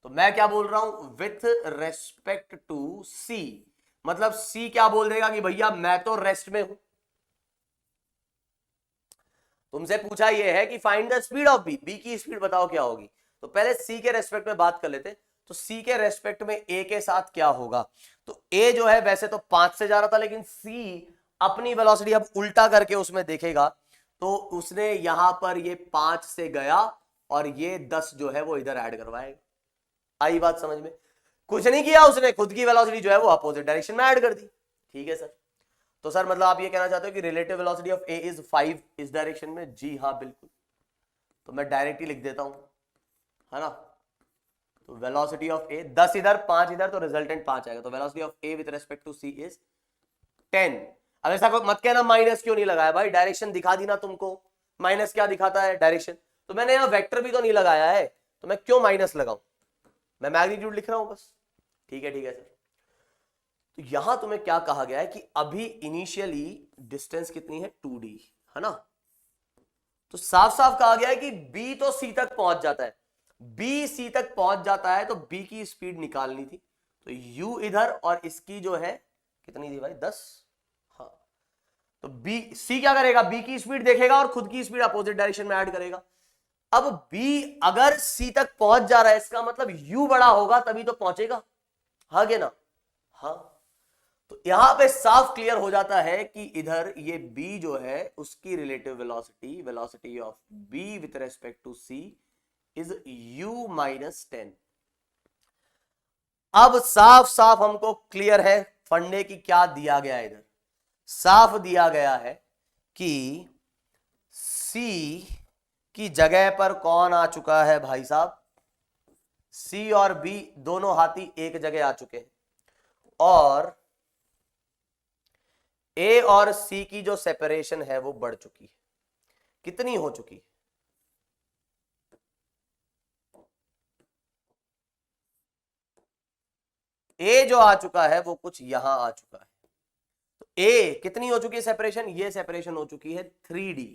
तो मैं क्या बोल रहा हूं, विथ रेस्पेक्ट टू सी, मतलब सी क्या बोल देगा कि भैया मैं तो रेस्ट में हूं। तुमसे पूछा यह है कि find the speed of B, B की स्पीड बताओ क्या होगी, तो पहले सी के रेस्पेक्ट में बात कर लेते। तो सी के रेस्पेक्ट में ए के साथ क्या होगा, तो ए जो है वैसे तो 5 से जा रहा था, लेकिन सी अपनी वेलोसिटी अब उल्टा करके उसमें देखेगा, तो उसने यहां पर ये 5 से गया और ये 10 जो है वो इधर ऐड करवाएगा, आई बात समझ में? कुछ नहीं किया उसने, खुद की वेलोसिटी जो है वो अपोजिट डायरेक्शन में ऐड कर दी। ठीक है सर, तो सर मतलब आप ये कहना चाहते हो कि relative velocity of A is 5 इस डायरेक्शन में? जी हाँ बिल्कुल, तो मैं डायरेक्ट ही लिख देता हूं, है ना। तो वेलोसिटी ऑफ ए 10 इधर 5 इधर, तो रिजल्टेंट 5 आएगा। तो velocity of A with respect to C is 10। अब ऐसा मत कहना माइनस क्यों नहीं लगाया भाई, डायरेक्शन दिखा दी ना तुमको, माइनस क्या दिखाता है डायरेक्शन, तो मैंने यहाँ वेक्टर भी तो नहीं लगाया है, तो मैं क्यों माइनस लगाऊं, मैं मैग्नीट्यूड लिख रहा हूं बस। ठीक है सर। तो यहां तुम्हें क्या कहा गया है कि अभी इनिशियली डिस्टेंस कितनी है 2d, है ना। तो साफ साफ कहा गया है कि b तो c तक पहुंच जाता है, b c तक पहुंच जाता है, तो b की स्पीड निकालनी थी, तो u इधर और इसकी जो है कितनी थी भाई 10। हाँ, तो b c क्या करेगा, b की स्पीड देखेगा और खुद की स्पीड अपोजिट डायरेक्शन में ऐड करेगा। अब b अगर c तक पहुंच जा रहा है, इसका मतलब u बड़ा होगा तभी तो पहुंचेगा, हाँ गे ना। हाँ, तो यहां पे साफ क्लियर हो जाता है कि इधर ये b जो है उसकी relative velocity, velocity of b with respect to c is u minus 10। अब साफ साफ हमको क्लियर है फंडे की क्या दिया गया है, इधर साफ दिया गया है कि c की जगह पर कौन आ चुका है भाई साहब, c और b दोनों हाथी एक जगह आ चुके हैं, और ए और सी की जो सेपरेशन है वो बढ़ चुकी है। कितनी हो चुकी है, ए जो आ चुका है वो कुछ यहां आ चुका है, तो ए कितनी हो चुकी है सेपरेशन, ये सेपरेशन हो चुकी है 3d।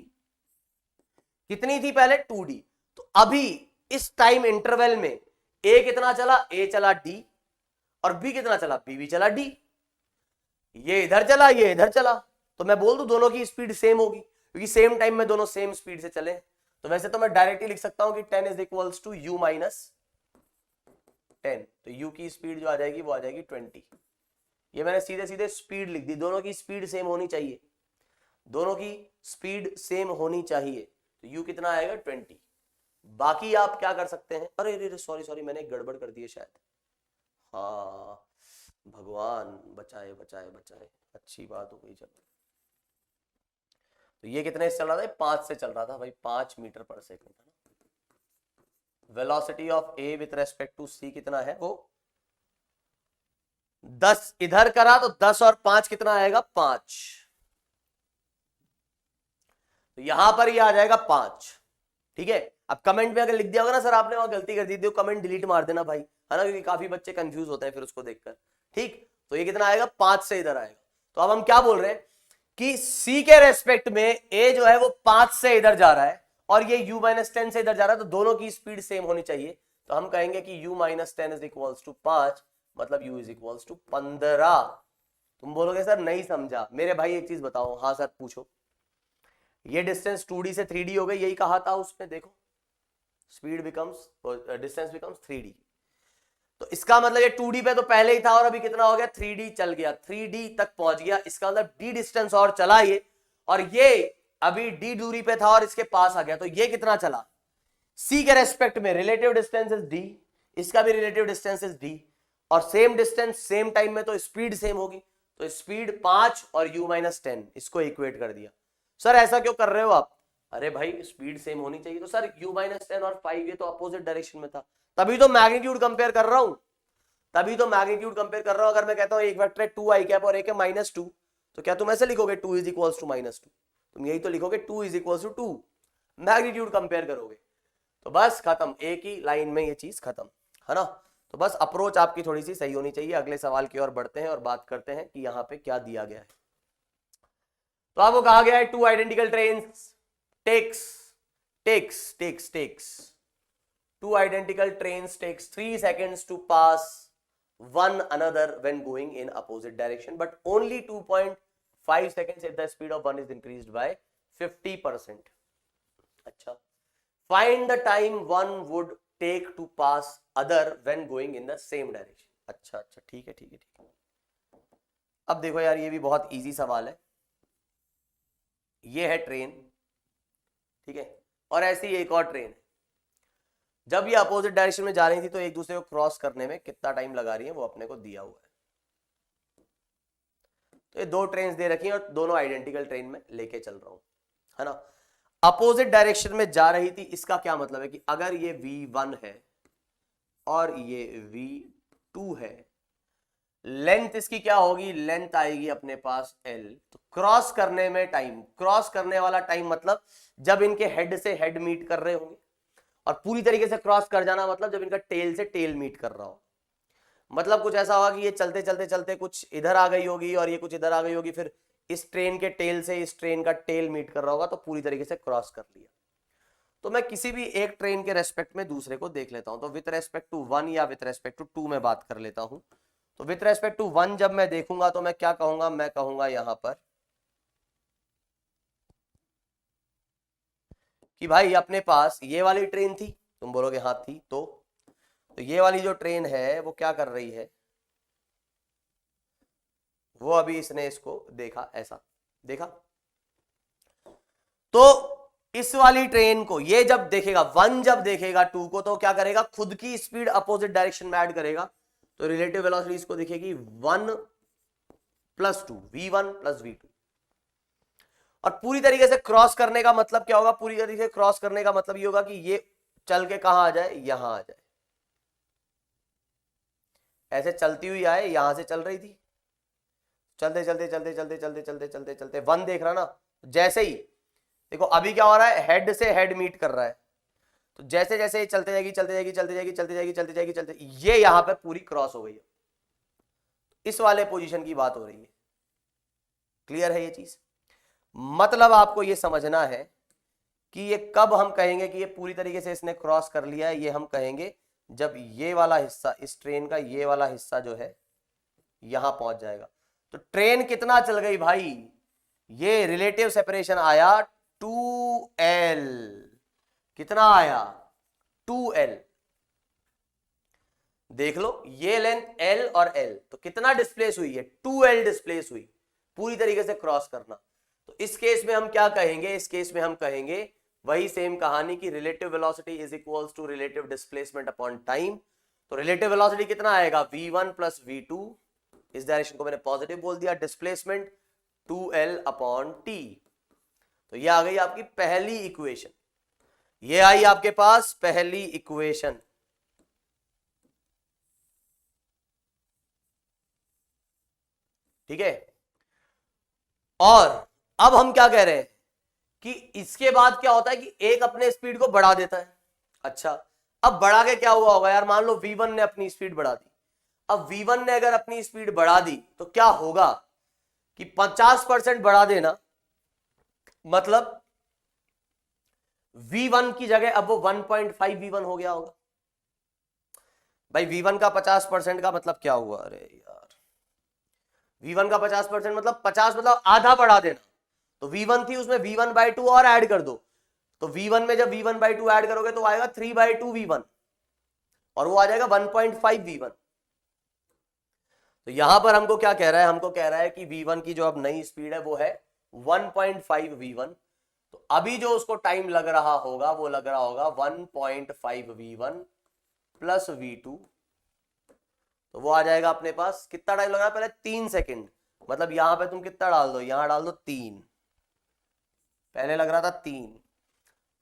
कितनी थी पहले 2d, तो अभी इस टाइम इंटरवल में ए कितना चला, ए चला d, और बी कितना चला, बी भी चला d। ये इधर चला ये इधर चला, तो मैं बोल दूं दोनों की स्पीड सेम होगी, क्योंकि सेम टाइम में दोनों सेम स्पीड से चले। तो वैसे तो मैं डायरेक्टली लिख सकता हूं कि 10 is equals to u minus 10, तो u की स्पीड जो आ जाएगी वो आ जाएगी 20। ये मैंने सीधे सीधे स्पीड लिख दी, दोनों की स्पीड सेम होनी चाहिए, दोनों की स्पीड सेम होनी चाहिए, तो u कितना आएगा 20। बाकी आप क्या कर सकते हैं, अरे सॉरी मैंने गड़बड़ कर दी है शायद, हाँ भगवान बचाए बचाए बचाए, अच्छी बात हो गई। चलो, तो ये कितने से चल रहा था, 5 से चल रहा था भाई, 5 मीटर पर सेकंड, है ना। Velocity of A with respect to C कितना है, वो 10 इधर करा तो 10 और 5 कितना आएगा 5, तो यहां पर ये आ जाएगा 5। ठीक है, अब कमेंट में अगर लिख दिया होगा ना सर आपने वहां गलती कर दी थी, कमेंट डिलीट मार देना भाई, है ना, क्योंकि काफी बच्चे कंफ्यूज होते हैं फिर उसको देखकर। ठीक, तो ये कितना आएगा 5 से इधर आएगा। तो अब हम क्या बोल रहे हैं कि C के रेस्पेक्ट में A जो है वो 5 से इधर जा रहा है और ये U माइनस 10 से इधर जा रहा है, तो दोनों की स्पीड सेम होनी चाहिए। तो हम कहेंगे कि U minus 10 is equals to 5, मतलब U इज इक्वल्स टू 15। तुम बोलोगे सर नहीं समझा, मेरे भाई एक चीज बताओ, हाँ सर पूछो। ये डिस्टेंस 2D से 3D हो गई, यही कहा था उसमें, देखो speed becomes distance becomes 3D। तो इसका मतलब ये 2D पे तो पहले ही था और अभी कितना हो गया 3D चल गया, 3D तक पहुंच गया, इसका मतलब D डिस्टेंस और चला ये, और ये अभी D दूरी पे था और इसके पास आ गया, तो ये कितना चला, C के रेस्पेक्ट में रिलेटिव डिस्टेंस इज D, इसका भी रिलेटिव डिस्टेंस इज D, और सेम डिस्टेंस सेम टाइम में तो स्पीड सेम होगी, तो स्पीड 5 और U माइनस 10 इसको इक्वेट कर दिया। सर ऐसा क्यों कर रहे हो आप, अरे भाई स्पीड सेम होनी चाहिए, तो सर U माइनस 10 और 5 ये तो अपोजिट डायरेक्शन में था, तभी तो मैग्नीट्यूड कंपेयर कर रहा हूं, तभी तो मैग्नीट्यूड कंपेयर कर रहा हूं। अगर मैं कहता हूं एक वेक्टर है 2 आई कैप और एक है -2, तो क्या तुम ऐसे लिखोगे 2 इज इक्वल्स टू -2, तुम यही तो लिखोगे 2 is equals to 2, magnitude compare करोगे, तो बस खत्म, एक ही लाइन में ये चीज खत्म, है ना। तो बस अप्रोच आपकी थोड़ी सी सही होनी चाहिए। अगले सवाल की ओर बढ़ते हैं और बात करते हैं कि यहां पे क्या दिया गया है। तो आपको कहा गया है 2 identical trains takes 2 identical trains takes 3 seconds to pass one another when going in opposite direction, but only 2.5 seconds if the speed of one is increased by 50%. अच्छा, find the time one would take to pass other when going in the same direction. अच्छा, ठीक है। अब देखो यार, ये भी बहुत इजी सवाल है। ये है ट्रेन, ठीक है, और ऐसी एक और ट्रेन है। जब ये अपोजिट डायरेक्शन में जा रही थी तो एक दूसरे को क्रॉस करने में कितना टाइम लगा रही है वो अपने को दिया हुआ है। तो ये दो ट्रेन दे रखी हैं और दोनों आइडेंटिकल ट्रेन में लेके चल रहा हूं, है ना। अपोजिट डायरेक्शन में जा रही थी, इसका क्या मतलब है कि अगर ये V1 है और ये V2 है, लेंथ इसकी क्या होगी, लेंथ आएगी अपने पास L। तो क्रॉस करने में टाइम, क्रॉस करने वाला टाइम मतलब जब इनके हेड से हेड मीट कर रहे होंगे, और पूरी तरीके से क्रॉस कर जाना मतलब जब इनका टेल से टेल मीट कर रहा हो। मतलब कुछ ऐसा होगा कि ये चलते चलते चलते कुछ इधर आ गई होगी और ये कुछ इधर आ गई होगी, फिर इस ट्रेन के टेल से इस ट्रेन का टेल मीट कर रहा होगा, तो पूरी तरीके से क्रॉस कर लिया। तो मैं किसी भी एक ट्रेन के रेस्पेक्ट में दूसरे को देख लेता हूं। तो विथ रेस्पेक्ट टू 1 या विथ रेस्पेक्ट टू 2 में बात कर लेता हूं। तो विथ रेस्पेक्ट टू 1 जब मैं देखूंगा तो मैं क्या कहूंगा, मैं कहूंगा यहां पर कि भाई अपने पास ये वाली ट्रेन थी, तुम बोलोगे हाँ थी, तो ये वाली जो ट्रेन है वो क्या कर रही है, वो अभी इसने इसको देखा, ऐसा देखा। तो इस वाली ट्रेन को ये जब देखेगा 1 जब देखेगा 2 को, तो क्या करेगा, खुद की स्पीड अपोजिट डायरेक्शन में ऐड करेगा। तो रिलेटिव वेलोसिटी इसको दिखेगी 1 + 2, V1 + V2। और पूरी तरीके से क्रॉस करने का मतलब क्या होगा, पूरी तरीके से क्रॉस करने का मतलब ये होगा कि ये चल के कहां आ जाए, यहां आ जाए, ऐसे चलती हुई आए, यहां से चल रही थी, चलते चलते चलते चलते चलते चलते चलते चलते 1 देख रहा ना, जैसे ही देखो अभी क्या हो रहा है, हेड से हेड मीट कर रहा है। तो जैसे जैसे चलते जाएगी चलते जाएगी चलते जाएगी चलते जाएगी चलते जाएगी चलते, ये यहां पर पूरी क्रॉस हो गई है। इस वाले पोजीशन की बात हो रही है। क्लियर है ये चीज? मतलब आपको ये समझना है कि ये कब हम कहेंगे कि ये पूरी तरीके से इसने क्रॉस कर लिया है, ये हम कहेंगे जब ये वाला हिस्सा, इस ट्रेन का ये वाला हिस्सा जो है यहां पहुंच जाएगा। तो ट्रेन कितना चल गई भाई, ये रिलेटिव सेपरेशन आया 2L। कितना आया, 2L। देख लो ये लेंथ L और L, तो कितना डिस्प्लेस हुई है, 2L डिस्प्लेस हुई, पूरी तरीके से क्रॉस करना। तो इस केस में हम क्या कहेंगे, इस केस में हम कहेंगे वही सेम कहानी की relative velocity is equals to relative displacement upon time. तो रिलेटिव वेलोसिटी कितना आएगा, V1 + V2, इस डायरेक्शन को मैंने पॉजिटिव बोल दिया, डिस्प्लेसमेंट 2L अपॉन T। तो ये आ गई आपकी पहली इक्वेशन, ये आई आपके पास पहली इक्वेशन। ठीक है, और अब हम क्या कह रहे हैं कि इसके बाद क्या होता है कि एक अपने स्पीड को बढ़ा देता है। अच्छा, अब बढ़ा के क्या हुआ होगा यार, मान लो V1 ने अपनी स्पीड बढ़ा दी। अब V1 ने अगर अपनी स्पीड बढ़ा दी तो क्या होगा कि 50% बढ़ा देना, मतलब V1 की जगह अब वो 1.5 V1 हो गया होगा। भाई V1 का 50% का मतलब क्या हुआ, अरे यार V1 का 50% मतलब 50 मतलब आधा बढ़ा देना। तो V1 थी उसमें V1/2 और ऐड कर दो, तो V1 में जब V1/2 ऐड करोगे तो आएगा 3/2 V1 और वो आ जाएगा 1.5 V1। तो यहां पर हमको क्या कह रहा है, हमको कह रहा है कि V1 की जो अब नई स्पीड है वो है 1.5 V1। तो अभी जो उसको टाइम लग रहा होगा वो लग रहा होगा 1.5 V1 + V2। तो वो आ जाएगा अपने पास, कितना टाइम लग रहा है, पहले 3 सेकेंड, मतलब यहां पे तुम कितना डाल दो, यहां डाल दो 3, पहले लग रहा था 3,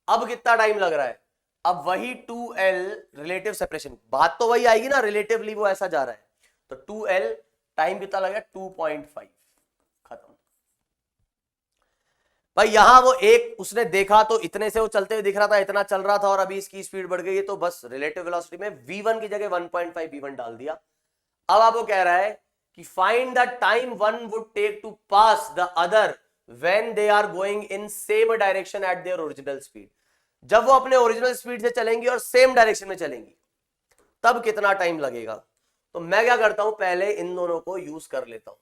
अब कितना टाइम लग रहा है, अब वही 2L रिलेटिव सेपरेशन, बात तो वही आएगी ना, रिलेटिवली वो ऐसा जा रहा है। तो 2L टाइम कितना लगेगा, 2.5, खत्म। भाई यहां वो एक उसने देखा तो इतने से वो चलते हुए दिख रहा था, इतना चल रहा था, और अभी इसकी स्पीड बढ़ गई है, तो बस रिलेटिव वेलोसिटी में V1 की जगह 1.5 V1 डाल दिया। अब आपको कह रहा है कि find the time one would take to pass the other when they are going in same direction at their original speed. जब वो अपने ओरिजिनल स्पीड से चलेंगी और सेम डायरेक्शन में चलेंगी तब कितना टाइम लगेगा। तो मैं क्या करता हूं, पहले इन दोनों को यूज कर लेता हूं,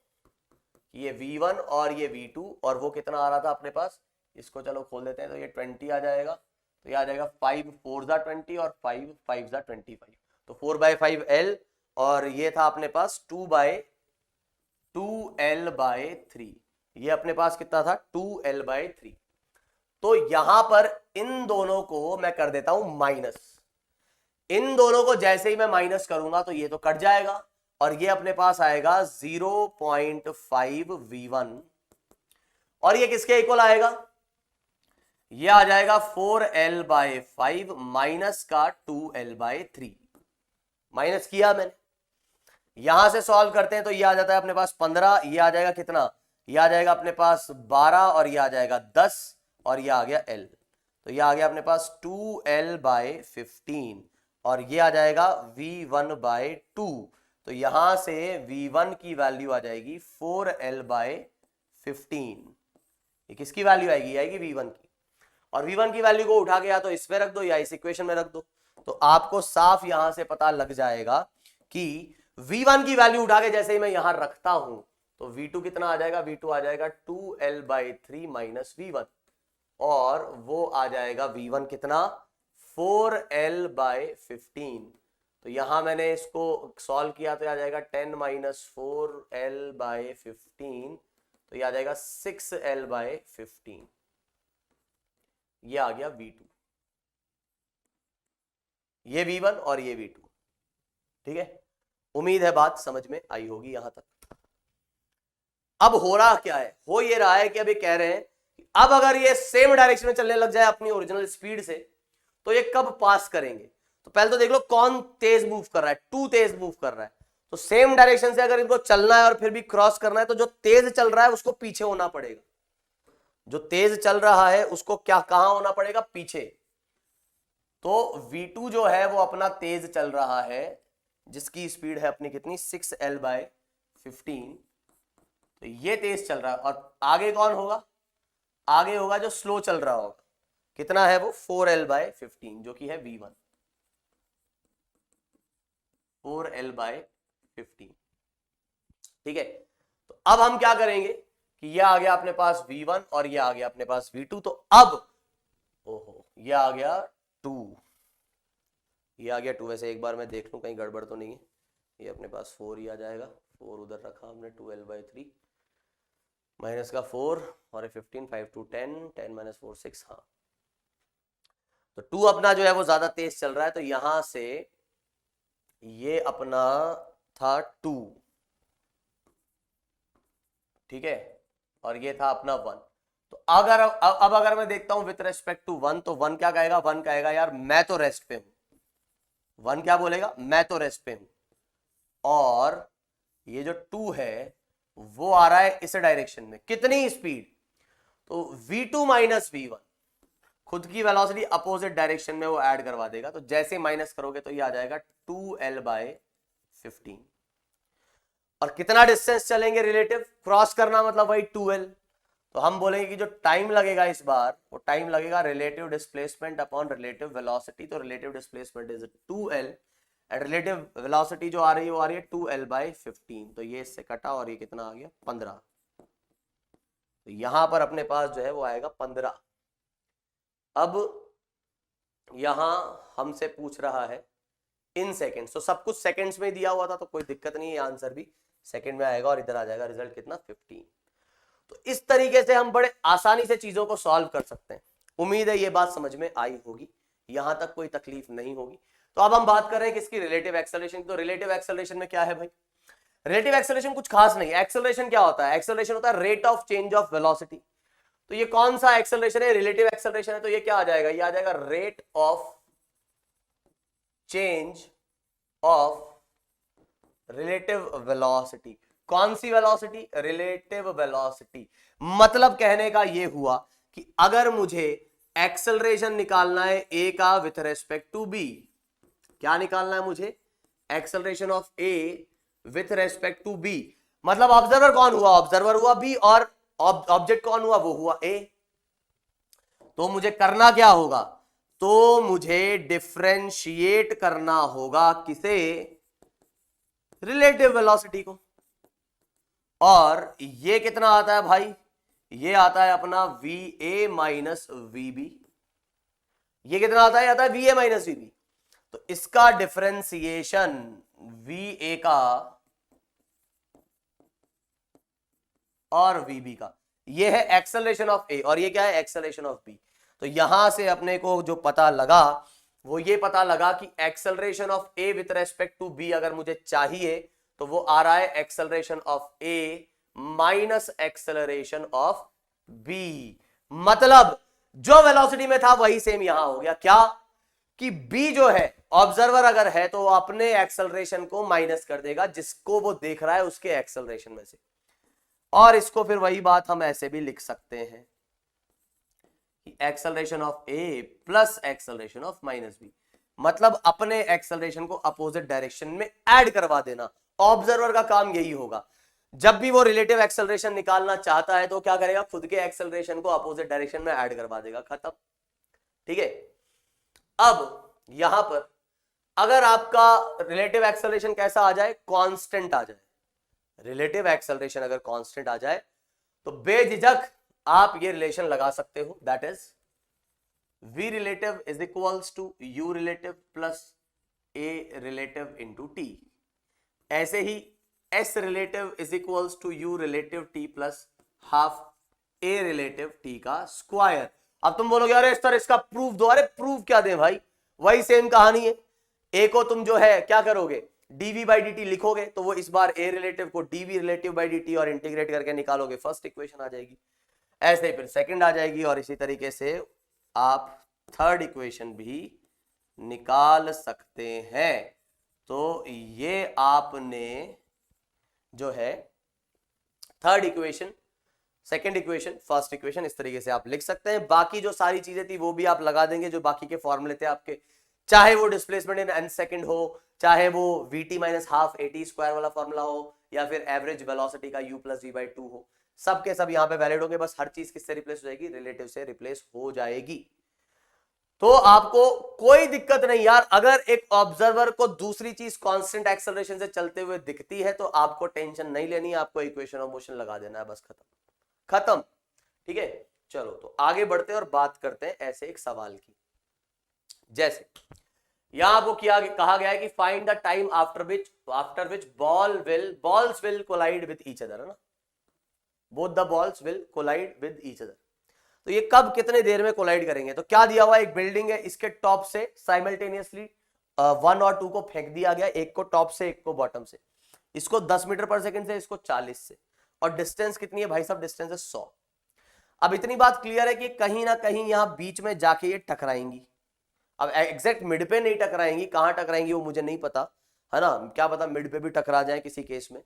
ये V1 और ये V2, और वो कितना आ रहा था अपने पास, इसको चलो खोल देते हैं, तो ये 20 आ जाएगा। तो ये आ जाएगा 5 4 20 और 5 5 25, तो 4/5 L, और ये था अपने पास 2L/3, ये अपने पास कितना था 2L/3। तो यहां पर इन दोनों को मैं कर देता हूं माइनस, इन दोनों को जैसे ही मैं माइनस करूंगा तो ये तो कट जाएगा और ये अपने पास आएगा 0.5 V1 और ये किसके इक्वल आएगा, ये आ जाएगा 4L/5 माइनस का 2L/3। माइनस किया मैंने, यहां से सॉल्व करते हैं तो ये आ जाता है अपने पास 15, ये आ जाएगा कितना, ये आ जाएगा अपने पास 12 और ये आ जाएगा 10 और ये आ गया L, तो ये आ गया अपने पास 2L/15 और ये आ जाएगा V1/2। तो यहां से V1 की वैल्यू आ जाएगी 4L/15। ये किसकी वैल्यू आएगी, आएगी V1 की। और V1 की वैल्यू को उठा के या तो इसमें रख दो या इस इक्वेशन में रख दो, तो आपको साफ यहां से पता लग जाएगा कि V1 की वैल्यू उठा के जैसे ही मैं यहां रखता हूं तो V2 कितना आ जाएगा, V2 आ जाएगा 2L/3 माइनस V1 और वो आ जाएगा V1 कितना 4L/15। तो यहां मैंने इसको सॉल्व किया तो आ जाएगा 10 माइनस 4L/15, तो ये आ जाएगा 6L/15। ये आ गया V2, ये V1 और ये V2। ठीक है, उम्मीद है बात समझ में आई होगी यहां तक। अब हो रहा क्या है, हो ये रहा है कि अभी कह रहे हैं कि अब अगर ये सेम डायरेक्शन में चलने लग जाए अपनी ओरिजिनल स्पीड से तो ये कब पास करेंगे। तो पहले तो देख लो कौन तेज मूव कर रहा है, 2 तेज मूव कर रहा है। तो सेम डायरेक्शन से अगर इनको चलना है और फिर भी क्रॉस करना है तो जो तेज चल रहा है उसको पीछे होना पड़ेगा, जो तेज चल रहा है उसको क्या कहां होना पड़ेगा, पीछे। तो V2 जो है वो अपना तेज चल रहा है जिसकी स्पीड है अपनी कितनी 6L/15, तो ये तेज चल रहा है और आगे कौन होगा, आगे होगा जो स्लो चल रहा होगा, कितना है वो 4L/15 जो कि है V1, 4L/15। ठीक है, तो अब हम क्या करेंगे कि ये आ गया अपने पास V1 और ये आ गया अपने पास V2, तो अब ओहो ये आ गया 2, ये आ गया 2। वैसे एक बार मैं देख लूं कहीं गड़बड़ तो नहीं है, ये अपने पास 4 ही आ जाएगा, 4 उधर रखा हमने, 2L/3 माइनस का 4 और 15, 5 2 10, 10 माइनस 4 6। हाँ, तो 2 अपना जो है वो ज्यादा तेज चल रहा है, तो यहां से ये अपना था 2, ठीक है, और ये था अपना 1। तो अगर अब अगर मैं देखता हूं विथ रेस्पेक्ट टू 1, तो 1 क्या कहेगा, 1 कहेगा यार मैं तो रेस्ट पे हूं, 1 क्या बोलेगा, मैं तो रेस्ट पे हूं। और ये जो 2 है वो आ रहा है इस डायरेक्शन में, कितनी स्पीड, तो V2 माइनस V1 खुद की वेलोसिटी अपोजिट डायरेक्शन में वो ऐड करवा देगा, तो जैसे माइनस करोगे तो ये आ जाएगा 2L/15। और कितना डिस्टेंस चलेंगे रिलेटिव, क्रॉस करना मतलब वही 2L, तो हम बोलेंगे कि जो टाइम लगेगा इस बार वो टाइम लगेगा relative displacement upon relative velocity. तो relative displacement is 2L and relative velocity जो आ रही है वो आ रही है 2L/15, तो ये इससे कटा और ये कितना आ गया 15, तो यहां पर अपने पास जो है वो आएगा 15। अब यहां हमसे पूछ रहा है इन सेकेंड्स, तो सब कुछ सेकेंड्स में दिया हुआ था तो कोई दिक्कत नहीं है, आंसर भी सेकेंड में आएगा और इधर आ जाएगा रिजल्ट कितना 15। तो इस तरीके से हम बड़े आसानी से चीजों को सॉल्व कर सकते हैं। उम्मीद है ये बात समझ में आई होगी, यहां तक कोई तकलीफ नहीं होगी। तो अब हम बात कर रहे हैं किसकी, रिलेटिव एक्सेलरेशन। तो रिलेटिव एक्सेलरेशन में क्या है भाई, रिलेटिव एक्सेलरेशन कुछ खास नहीं है। एक्सेलरेशन क्या होता है, एक्सेलरेशन होता है rate of change of velocity. तो ये कौन सा एक्सेलरेशन है, रिलेटिव एक्सेलरेशन है, तो ये क्या आ जाएगा, ये आ जाएगा rate of change of relative velocity. कौन सी वेलोसिटी, रिलेटिव वेलोसिटी। मतलब कहने का ये हुआ कि अगर मुझे एक्सेलरेशन निकालना है ए का विथ रेस्पेक्ट टू बी, क्या निकालना है मुझे, acceleration of A with respect to B, मतलब ऑब्जर्वर कौन हुआ, ऑब्जर्वर हुआ बी और ऑब्जेक्ट कौन हुआ, वो हुआ ए। तो मुझे करना क्या होगा, तो मुझे डिफरेंशिएट करना होगा किसे, रिलेटिव वेलोसिटी को। और ये कितना आता है भाई, ये आता है अपना VA माइनस VB। ये कितना आता है, आता है VA माइनस VB। तो इसका डिफरेंशिएशन VA का और VB का, ये है एक्सेलरेशन ऑफ A और ये क्या है, एक्सेलरेशन ऑफ B। तो यहां से अपने को जो पता लगा वो ये पता लगा कि acceleration of A with respect to B अगर मुझे चाहिए तो वो आ रहा है acceleration of A minus acceleration of B. मतलब जो वेलोसिटी में था वही सेम यहां हो गया। क्या कि बी जो है ऑब्जर्वर अगर है तो वो अपने एक्सेलरेशन को माइनस कर देगा जिसको वो देख रहा है उसके एक्सेलरेशन में से। और इसको फिर वही बात हम ऐसे भी लिख सकते हैं कि acceleration of A plus acceleration of minus B, मतलब अपने एक्सेलरेशन को अपोजिट डायरेक्शन में ऐड करवा देना। ऑब्जर्वर का काम यही होगा, जब भी वो रिलेटिव एक्सेलरेशन निकालना चाहता है तो क्या करेगा, खुद के एक्सेलरेशन को अपोजिट डायरेक्शन में ऐड करवा देगा, खत्म। ठीक है। अब यहां पर अगर आपका रिलेटिव एक्सेलरेशन कैसा आ जाए, कांस्टेंट आ जाए, रिलेटिव एक्सेलरेशन अगर कांस्टेंट आ जाए तो बेझिझक आप ये रिलेशन लगा सकते हो, that is v relative is equals to u relative plus a relative into t। ऐसे ही s relative is equals to u relative t plus half a relative t का स्क्वायर। अब तुम बोलोगे अरे सर इसका प्रूफ दो। अरे प्रूफ क्या दे भाई, वही सेम कहानी है। a को तुम जो है क्या करोगे, dv बाई dt लिखोगे तो वो इस बार a रिलेटिव को dv रिलेटिव बाई dt और इंटीग्रेट करके निकालोगे, फर्स्ट इक्वेशन आ जाएगी। ऐसे ही फिर सेकंड आ जाएगी और इसी तरीके से आप थर्ड इक्वेशन भी निकाल सकते हैं। तो ये आपने जो है third equation, second equation, first equation इस तरीके से आप लिख सकते हैं। बाकी जो सारी चीजें थी वो भी आप लगा देंगे, जो बाकी के फॉर्मूले थे आपके, चाहे वो डिस्प्लेसमेंट इन n सेकंड हो, चाहे वो vt minus half at square वाला फॉर्मूला हो, या फिर एवरेज वेलोसिटी का u प्लस v बाई 2 हो, सबके सब यहां पे वैलिड होंगे। बस हर चीज किससे रिप्लेस हो जाएगी, रिलेटिव से रिप्लेस हो जाएगी। तो आपको कोई दिक्कत नहीं यार, अगर एक ऑब्जर्वर को दूसरी चीज कांस्टेंट एक्सेलरेशन से चलते हुए दिखती है तो आपको टेंशन नहीं लेनी है, आपको इक्वेशन ऑफ मोशन लगा देना है, बस खत्म खत्म। ठीक है, चलो तो आगे बढ़ते हैं और बात करते हैं ऐसे एक सवाल की। जैसे यहां आपको कहा गया है कि find the time after which balls will collide with each other, है ना, both the balls will collide with each other. तो ये कब कितने देर में कोलाइड करेंगे, तो क्या दिया हुआ है, एक बिल्डिंग है, इसके टॉप से साइमल्टेनियसली 1 और 2 को फेंक दिया गया, एक को टॉप से एक को बॉटम से, इसको 10 मीटर पर सेकंड से, इसको 40 से, और डिस्टेंस कितनी है भाई साहब, डिस्टेंस है 100। अब इतनी बात क्लियर है कि कहीं ना कहीं यहां बीच में जाके ये टकराएंगी। अब एग्जैक्ट मिड पे नहीं टकराएंगी, कहां टकराएंगी वो मुझे नहीं पता, है ना, क्या पता मिड पे भी टकरा जाए किसी केस में,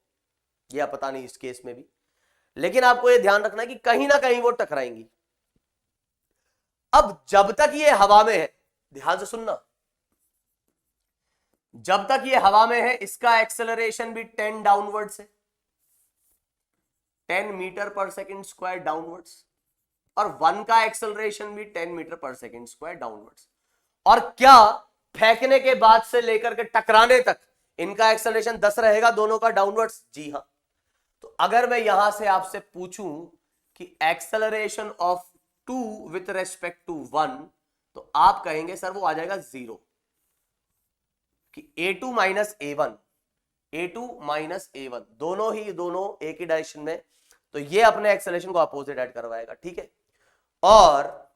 या पता नहीं इस केस में भी, लेकिन आपको ये ध्यान रखना है कि कहीं ना कहीं वो टकराएंगी। अब जब तक ये हवा में है, ध्यान से सुनना, जब तक ये हवा में है इसका एक्सेलरेशन भी 10 डाउनवर्ड्स है, 10 मीटर पर सेकंड स्क्वायर डाउनवर्ड्स, और 1 का एक्सेलरेशन भी 10 मीटर पर सेकंड स्क्वायर डाउनवर्ड्स। और क्या फेंकने के बाद से लेकर के टकराने तक इनका एक्सेलरेशन 10 रहेगा दोनों का डाउनवर्ड्स? जी हां। तो अगर मैं यहां से आपसे पूछूं कि acceleration of 2 with respect to 1, तो आप कहेंगे सर वो आ जाएगा 0, कि a2 minus a1, a2 minus a1 दोनों एक ही डायरेक्शन में, तो ये अपने एक्सेलरेशन को अपोजिट ऐड करवाएगा। ठीक है, और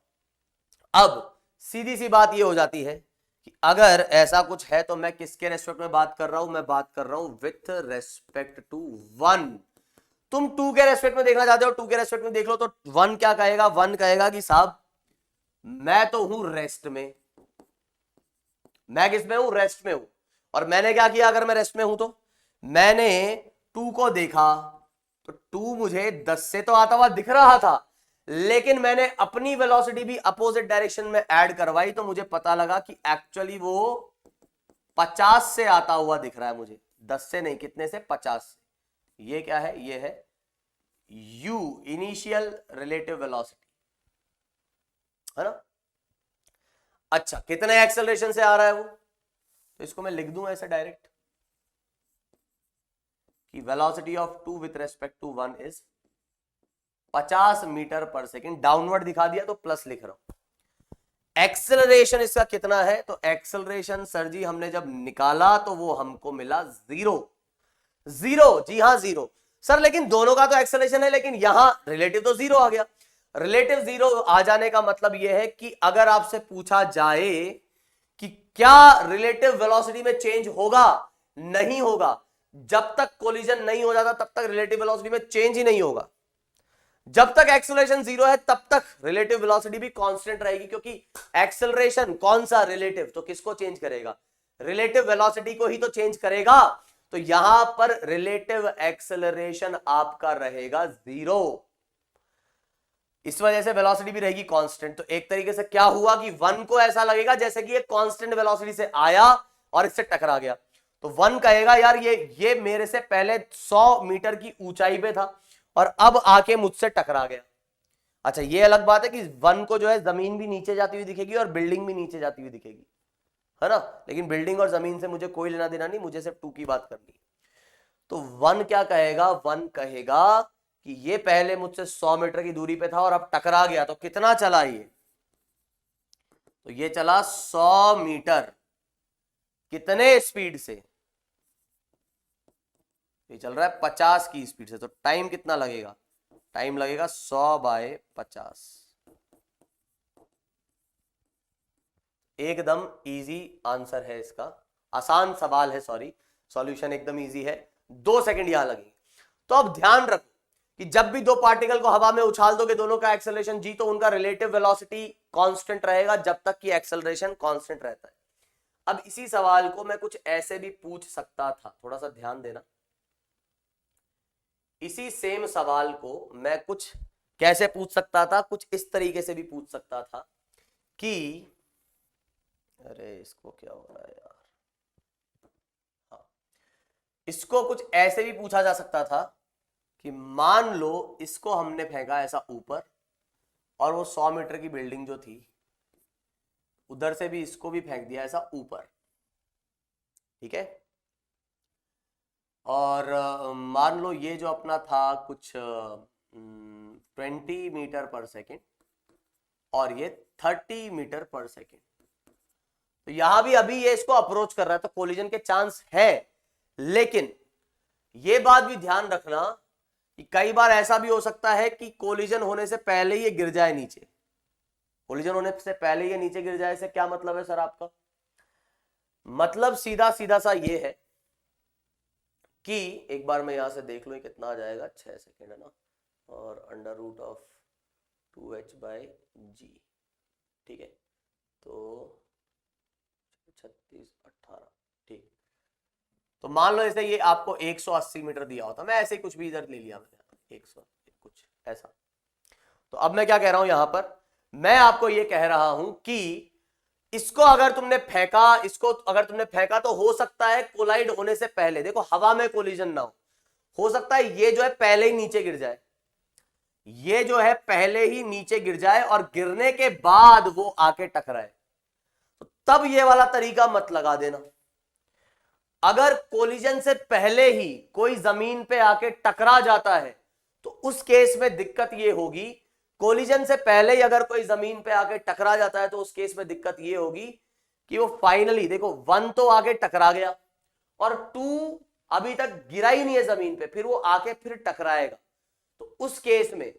अब सीधी सी बात ये हो जाती है कि अगर ऐसा कुछ है तो मैं किसके रेस्पेक्ट में बात कर रहा हूं, मैं बात कर रहा हूं विथ रेस्पेक्ट टू 1। तुम 2 के रेस्पेक्ट में देखना चाहते हो, 2 के रेस्पेक्ट में देख लो, तो 1 क्या कहेगा, 1 कहेगा कि साहब मैं तो हूं रेस्ट में, मैं किस में हूं, रेस्ट में हूं। और मैंने क्या किया, अगर मैं रेस्ट में हूं तो मैंने 2 को देखा तो 2 मुझे 10 से तो आता हुआ दिख रहा था, लेकिन मैंने अपनी वेलोसिटी भी अपोजिट डायरेक्शन में ऐड करवाई तो मुझे पता लगा कि एक्चुअली वो 50 से आता हुआ दिख रहा है मुझे, 10 से नहीं, कितने से, 50 से। ये क्या है, ये है u इनिशियल रिलेटिव वेलोसिटी, है ना। अच्छा, कितने एक्सेलरेशन से आ रहा है वो, तो इसको मैं लिख दूं ऐसे डायरेक्ट कि velocity of 2 with respect to 1 is 50 metre per second. Downward दिखा दिया तो प्लस लिख रहा हूं। एक्सेलरेशन इसका कितना है, तो एक्सेलरेशन सर जी हमने जब निकाला तो वो हमको मिला 0। जी हां 0 सर, लेकिन दोनों का तो एक्सेलरेशन है, लेकिन यहां रिलेटिव तो 0 आ गया। रिलेटिव 0 आ जाने का मतलब यह है कि अगर आपसे पूछा जाए कि क्या रिलेटिव वेलोसिटी में चेंज होगा? नहीं होगा। जब तक कोलिजन नहीं हो जाता तब तक रिलेटिव वेलोसिटी में चेंज ही नहीं होगा। जब तक एक्सेलरेशन जीरो है तब तक रिलेटिव वेलोसिटी भी कांस्टेंट रहेगी, क्योंकि एक्सेलरेशन कौन सा रिलेटिव, तो किसको चेंज करेगा? रिलेटिव वेलोसिटी को ही तो चेंज करेगा। तो यहां पर रिलेटिव एक्सेलरेशन आपका रहेगा जीरो। इस वजह से वेलोसिटी भी रहेगी कांस्टेंट। तो एक तरीके से क्या हुआ कि वन को ऐसा लगेगा जैसे कि ये कांस्टेंट वेलोसिटी से आया और इससे टकरा गया। तो वन कहेगा यार ये मेरे से पहले 100 मीटर की ऊंचाई पे था और अब आके मुझसे टकरा गया। अच्छा, ये अलग बात है कि वन को जो है जमीन भी नीचे जाती हुई दिखेगी और बिल्डिंग भी नीचे जाती हुई दिखेगी, है ना, लेकिन बिल्डिंग और जमीन से मुझे कोई लेना देना नहीं, मुझे सिर्फ टू की बात करनी है। तो वन क्या कहेगा? वन कहेगा कि ये पहले मुझसे 100 मीटर की दूरी पे था और अब टकरा गया। तो कितना चला ये? तो ये चला 100 मीटर। कितने स्पीड से? ये चल रहा है 50 की स्पीड से। तो टाइम कितना लगेगा? टाइम लगेगा 100/50। एकदम इजी आंसर है इसका, आसान सवाल है, सॉरी, सॉल्यूशन एकदम इजी है। 2 सेकंड यहां लगेंगे। तो अब ध्यान रखो कि जब भी दो पार्टिकल को हवा में उछाल दोगे, दोनों का एक्सेलरेशन जी, तो उनका रिलेटिव वेलोसिटी कांस्टेंट रहेगा जब तक कि एक्सेलरेशन कांस्टेंट रहता है। अब इसी सवाल को मैं कुछ ऐसे भी पूछ सकता था, थोड़ा सा ध्यान देना। इसी सेम सवाल को मैं कुछ कैसे पूछ सकता था? कुछ इस तरीके से भी पूछ सकता था कि, अरे इसको क्या हो रहा है यार, हाँ, इसको कुछ ऐसे भी पूछा जा सकता था कि मान लो इसको हमने फेंका ऐसा ऊपर और वो 100 मीटर की बिल्डिंग जो थी उधर से भी इसको भी फेंक दिया ऐसा ऊपर, ठीक है। और मान लो ये जो अपना था कुछ 20 मीटर पर सेकेंड और ये 30 मीटर पर सेकेंड। तो यहां भी अभी ये इसको अप्रोच कर रहा है, तो कोलिजन के चांस है। लेकिन ये बात भी ध्यान रखना कि कई बार ऐसा भी हो सकता है कि कोलिजन होने से पहले ये गिर जाए नीचे। कोलिजन होने से पहले ये नीचे गिर जाए से क्या मतलब है सर आपका? मतलब सीधा सीधा सा ये है कि एक बार मैं यहां से देख लूं कितना आ जाएगा, 6 सेकेंड है ना, और √2h/g, ठीक है। तो 36, 18, ठीक। तो मान लो ऐसे ये आपको 180 मीटर दिया होता, मैं ऐसे ही कुछ भी इधर ले लिया मैंने 100 कुछ ऐसा। तो अब मैं क्या कह रहा हूं यहां पर, मैं आपको ये कह रहा हूं कि इसको अगर तुमने फेंका तो हो सकता है कोलाइड होने से पहले, देखो हवा में कोलिजन ना हो सकता है ये जो है पहले ही नीचे गिर जाए, ये जो है पहले ही नीचे गिर जाए और गिरने के बाद वो आके टकराए। तो तब ये वाला तरीका मत लगा देना। अगर कोलिजन से पहले ही कोई जमीन पे आके टकरा जाता है तो उस केस में दिक्कत ये होगी, कोलिजन से पहले ही अगर कोई जमीन पे आके टकरा जाता है तो उस केस में दिक्कत ये होगी कि वो फाइनली, देखो 1 तो आके टकरा गया और 2 अभी तक गिरा ही नहीं है जमीन पे, फिर वो आके फिर टकराएगा। तो उस केस में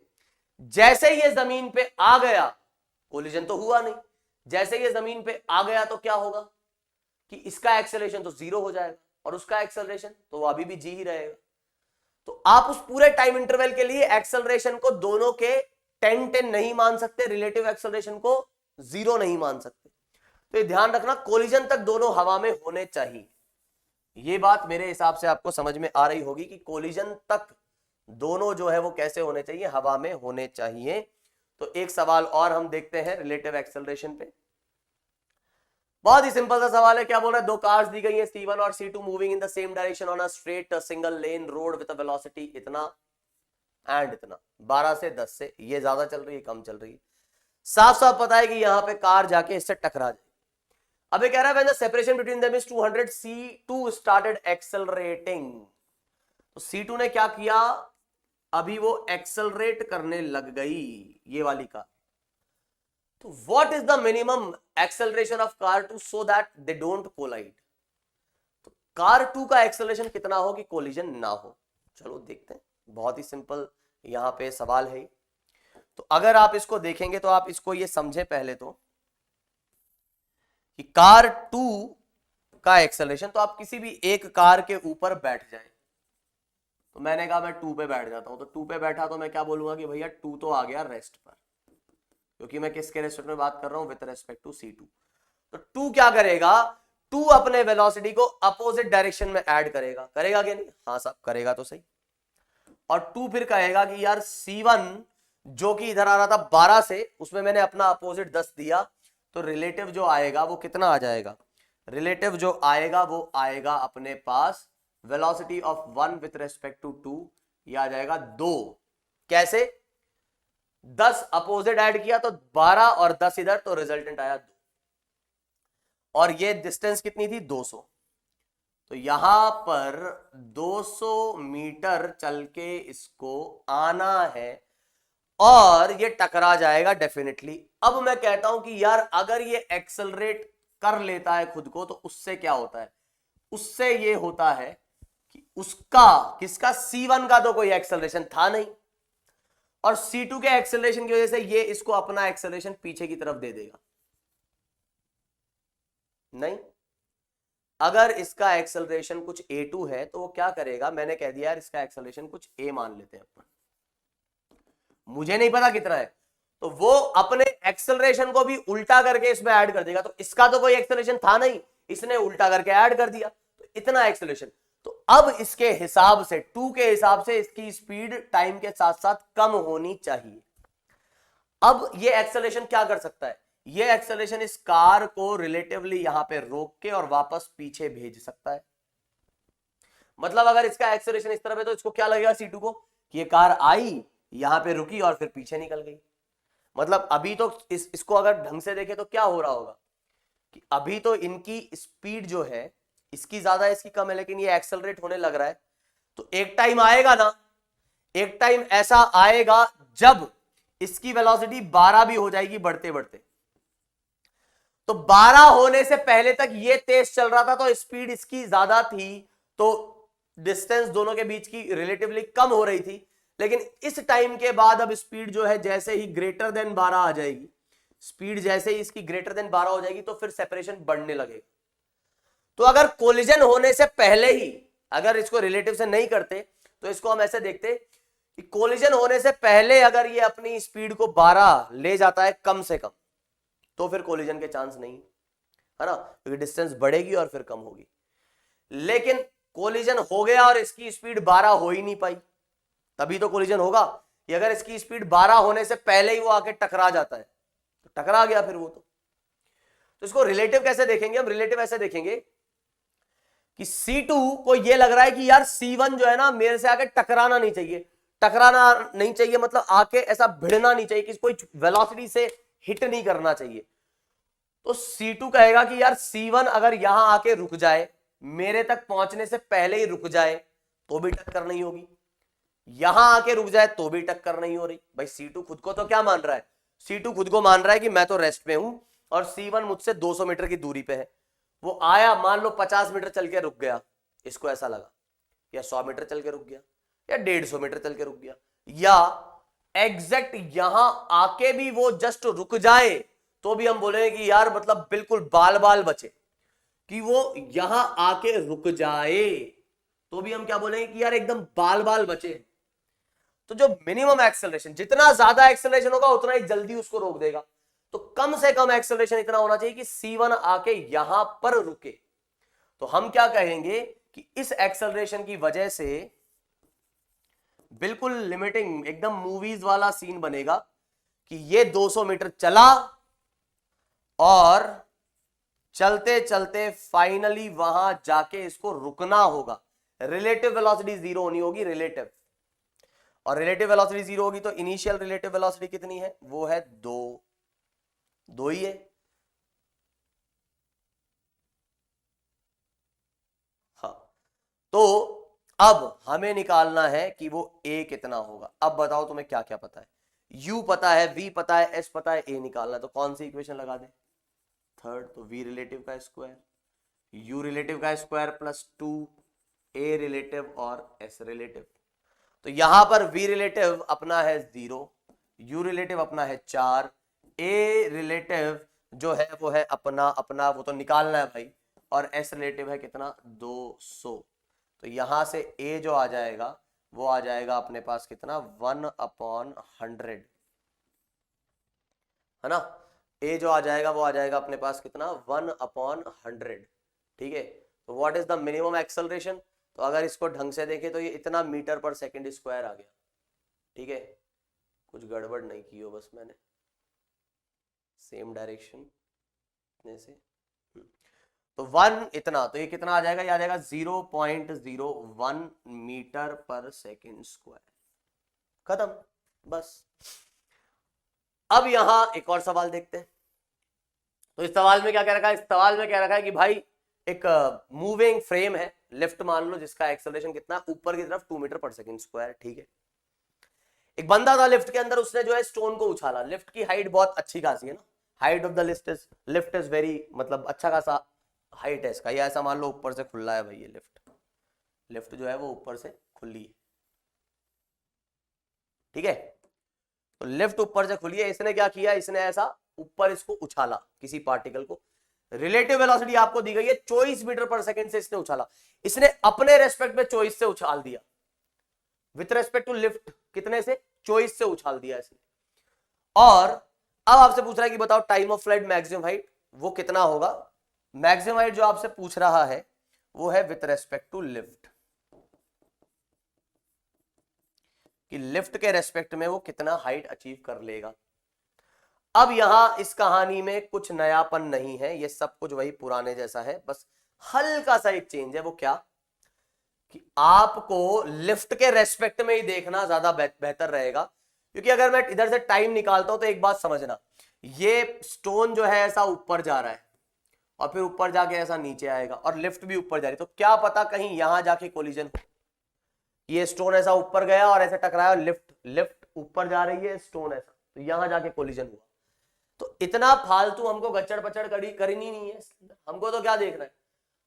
जैसे ये जमीन पे आ गया, कोलिजन तो हुआ नहीं, जैसे ये जमीन पे आ गया तो क्या होगा कि इसका एक्सेलरेशन तो 0 हो जाएगा और उसका एक्सेलरेशन तो वो अभी भी जी ही रहेगा। तो आप उस पूरे टाइम इंटरवल के लिए एक्सेलरेशन को दोनों के 10-10 नहीं मान सकते, रिलेटिव एक्सेलरेशन को 0 नहीं मान सकते। तो ये ध्यान रखना, कोलिजन तक दोनों हवा में होने चाहिए। ये बात मेरे हिसाब से आपको समझ में आ रही होगी कि कोलिजन तक दोनों जो है वो कैसे होने चाहिए, हवा में होने चाहिए। तो एक सवाल और हम देखते हैं रिलेटिव एक्सेलरेशन पे। बहुत ही सिंपल सा सवाल है, क्या बोल रहा है, दो कार्स दी गई है C1 और C2 moving in the same direction on a straight single lane road with a velocity इतना एंड इतना, 12 से 10 से, ये ज्यादा चल रही है कम चल रही है। साफ साफ पता है कि यहां पे कार जाके इससे टकरा जाए। अब ये कह रहा है when the separation between them is 200, C2 started accelerating. तो C2 ने क्या किया, अभी वो एक्सेलरेट करने लग गई ये वाली कार। तो what is the minimum acceleration of car 2 so that they don't collide? तो कार 2 का एक्सेलरेशन कितना हो कि कोलिजन ना हो? चलो देखते हैं, बहुत ही सिंपल यहां पे सवाल है। तो अगर आप इसको देखेंगे तो आप इसको ये समझे पहले तो कि कार 2 का एक्सेलरेशन, तो आप किसी भी एक कार के ऊपर बैठ जाए, तो मैंने कहा मैं 2 पे बैठ जाता हूं, तो 2 पे बैठा तो मैं क्या बोलूंगा कि भैया 2 तो आ गया रेस्ट पर, क्योंकि मैं किसके रेस्पेक्ट में बात कर रहा हूं, विद रेस्पेक्ट टू C2। तो 2 क्या करेगा, 2 अपने वेलोसिटी को अपोजिट डायरेक्शन में ऐड करेगा, करेगा कि नहीं, हाँ साहब करेगा तो सही। और 2 फिर कहेगा कि यार C1 जो कि इधर आ रहा था 12 से, उसमें मैंने अपना अपोजिट 10 दिया, तो रिलेटिव जो आएगा वो कितना आ जाएगा, रिलेटिव जो आएगा वो आएगा अपने पास velocity of 1 with respect to 2, ये आ जाएगा 2। कैसे, 10 अपोजिट ऐड किया तो 12 और 10 इधर, तो रिजल्टेंट आया 2। और ये डिस्टेंस कितनी थी, 200। तो यहां पर 200 मीटर चल के इसको आना है और ये टकरा जाएगा डेफिनेटली। अब मैं कहता हूं कि यार अगर ये एक्सेलरेट कर लेता है खुद को, तो उससे क्या होता है, उससे ये होता है कि उसका किसका, C1 का तो कोई एक्सेलरेशन था नहीं, और C2 के एक्सेलरेशन की वजह से ये इसको अपना एक्सेलरेशन पीछे की तरफ दे देगा। नहीं, अगर इसका एक्सेलरेशन कुछ A2 है तो वो क्या करेगा, मैंने कह दिया यार इसका एक्सेलरेशन कुछ A मान लेते हैं अपन, मुझे नहीं पता कितना है, तो वो अपने एक्सेलरेशन को भी उल्टा करके इसमें ऐड कर देगा। तो इसका तो कोई एक्सेलरेशन था नहीं, इसने उल्टा करके ऐड कर दिया, तो इतना एक्सेलरेशन। तो अब इसके हिसाब से 2 के हिसाब से इसकी स्पीड टाइम के साथ साथ कम होनी चाहिए। अब ये एक्सेलरेशन क्या कर सकता है, ये एक्सेलरेशन इस कार को रिलेटिवली यहां पे रोक के और वापस पीछे भेज सकता है। मतलब अगर इसका एक्सेलरेशन इस तरफ है तो इसको क्या लगेगा C2 को, कि ये कार आई यहां पे रुकी और फिर पीछे निकल गई। मतलब अभी तो इसको अगर ढंग से देखें तो क्या हो रहा होगा कि अभी तो इनकी स्पीड जो है इसकी ज्यादा है इसकी कम है, लेकिन ये एक्सेलरेट होने लग रहा है। तो एक टाइम आएगा ना, एक टाइम ऐसा आएगा जब इसकी वेलोसिटी 12 भी हो जाएगी बढ़ते बढ़ते। तो 12 होने से पहले तक ये तेज चल रहा था तो स्पीड इसकी ज्यादा थी, तो डिस्टेंस दोनों के बीच की रिलेटिवली कम हो रही थी। लेकिन इस टाइम के बाद अब स्पीड जो है जैसे ही ग्रेटर देन 12 आ जाएगी, स्पीड जैसे ही इसकी ग्रेटर देन 12 हो जाएगी तो फिर सेपरेशन बढ़ने लगेगा। तो अगर कोलिजन होने से पहले ही, अगर इसको रिलेटिव से नहीं करते तो इसको हम ऐसे देखते कि कोलिजन होने से पहले अगर ये अपनी स्पीड को 12 ले जाता है कम से कम, तो फिर कोलिजन के चांस नहीं है ना, क्योंकि डिस्टेंस बढ़ेगी और फिर कम होगी। लेकिन कोलिजन हो गया और इसकी स्पीड 12 हो ही नहीं पाई, तभी तो कोलिजन होगा। कि अगर इसकी स्पीड 12 होने से पहले ही वो आके टकरा जाता है तो टकरा गया फिर वो तो इसको रिलेटिव कैसे देखेंगे हम, रिलेटिव ऐसे देखेंगे कि C2 को ये लग रहा है कि यार C1 जो है ना मेरे से आके टकराना नहीं चाहिए, टकराना नहीं चाहिए मतलब आके ऐसा भिड़ना नहीं चाहिए कि कोई वेलोसिटी से हिट नहीं करना चाहिए। तो C2 कहेगा कि यार C1 अगर यहां आके रुक जाए, मेरे तक पहुंचने से पहले ही रुक जाए तो भी टक्कर नहीं होगी, यहां आके रुक जाए तो भी टक्कर नहीं हो रही। भाई C2 खुद को तो क्या मान रहा है, C2 खुद को मान रहा है कि मैं तो रेस्ट पे हूं और C1 मुझसे 200 मीटर की दूरी पे है। वो आया मान लो 50 मीटर चल के रुक गया, इसको ऐसा लगा, या 100 मीटर चल के रुक गया, या 150 मीटर चल के रुक गया, या एग्जैक्ट यहां आके भी वो जस्ट रुक जाए तो भी हम बोलेंगे कि यार मतलब बिल्कुल बाल बाल बचे, कि वो यहां आके रुक जाए तो भी हम क्या बोलेंगे कि यार एकदम बाल बाल बचे। तो जो मिनिमम एक्सेलरेशन, जितना ज्यादा एक्सेलरेशन होगा उतना ही जल्दी उसको रोक देगा। तो कम से कम एक्सेलरेशन इतना होना चाहिए कि C1 आके यहां पर रुके। तो हम क्या कहेंगे कि इस एक्सेलरेशन की वजह से बिल्कुल लिमिटिंग एकदम मूवीज वाला सीन बनेगा कि ये 200 मीटर चला और चलते चलते फाइनली वहां जाके इसको रुकना होगा। रिलेटिव वेलोसिटी 0 होनी होगी, रिलेटिव, और रिलेटिव वेलोसिटी 0 होगी तो इनिशियल रिलेटिव वेलोसिटी कितनी है, वो है 2 ही है। हाँ, तो अब हमें निकालना है कि वो A कितना होगा। अब बताओ तुम्हें क्या क्या पता है, U पता है, V पता है, S पता है, A निकालना है। तो कौन सी इक्वेशन लगा दे, थर्ड, तो V रिलेटिव का स्क्वायर, U रिलेटिव का स्क्वायर प्लस 2 A रिलेटिव और S रिलेटिव। तो यहां पर V रिलेटिव अपना है 0, U रिलेटिव अपना है 4, A रिलेटिव जो है वो है अपना अपना, वो तो निकालना है भाई, और एस रिलेटिव है कितना 200। तो यहां से ए जो आ जाएगा वो आ जाएगा अपने पास कितना 1/100, है ना। ए जो आ जाएगा वो आ जाएगा अपने पास कितना 1/100, ठीक है। तो what is the minimum acceleration, तो अगर इसको ढंग से देखें तो ये इतना मीटर पर सेकंड स्क्वायर आ गया, ठीक है। कुछ गड़बड़ नहीं की हो बस मैंने, सेम डायरेक्शन से। तो 1 इतना, तो ये कितना आ जाएगा, ये आ जाएगा 0.01 मीटर पर सेकंड स्क्वायर, खत्म बस। अब यहां एक और सवाल देखते हैं। तो इस सवाल में क्या कह रखा है, इस सवाल में कह रखा है कि भाई एक मूविंग फ्रेम है, लिफ्ट मान लो, जिसका एक्सेलरेशन कितना ऊपर की तरफ 2 मीटर पर सेकंड स्क्वायर, ठीक है। एक बंदा था लिफ्ट के अंदर, उसने जो है स्टोन को उछाला। लिफ्ट की हाइट बहुत अच्छी खासी है ना, height of the lift is very, मतलब अच्छा खासा हाइट है इसका। ये ऐसा मान लो ऊपर से खुला है भाई, ये लिफ्ट जो है वो ऊपर से खुली है, ठीक है। तो लिफ्ट ऊपर से खुली है, इसने क्या किया, इसने ऐसा ऊपर इसको उछाला किसी पार्टिकल को। रिलेटिव वेलोसिटी आपको दी गई है 24 मीटर पर सेकंड से इसने उछाला। इसने अपने रेस्पेक्ट में 24 से उछाल दिया, विथ रेस्पेक्ट टू लिफ्ट कितने से 24 से उछाल दिया इसने। और अब आपसे पूछ रहा है कि बताओ time of flight maximum height वो कितना होगा। मैक्सिमम हाइट जो आपसे पूछ रहा है वो है विथ रेस्पेक्ट टू लिफ्ट, कि लिफ्ट के रेस्पेक्ट में वो कितना हाइट अचीव कर लेगा। अब यहां इस कहानी में कुछ नयापन नहीं है, ये सब कुछ वही पुराने जैसा है, बस हल्का सा एक चेंज है। वो क्या, कि आपको लिफ्ट के रेस्पेक्ट में ही देखना ज्यादा बेहतर रहेगा। क्योंकि अगर मैं इधर से टाइम निकालता हूं तो एक बात समझना, ये स्टोन जो है ऐसा ऊपर जा रहा है और फिर ऊपर जाके ऐसा नीचे आएगा, और लिफ्ट भी ऊपर जा रही है, तो क्या पता कहीं यहां जाके कोलिजन हो। ये स्टोन ऐसा ऊपर गया और ऐसे टकराया, लिफ्ट ऊपर जा रही है, स्टोन ऐसा, तो यहां जाके कोलिजन हुआ। तो इतना फालतू हमको गच्चड़ पचड़ करनी नहीं है, हमको तो क्या देखना है,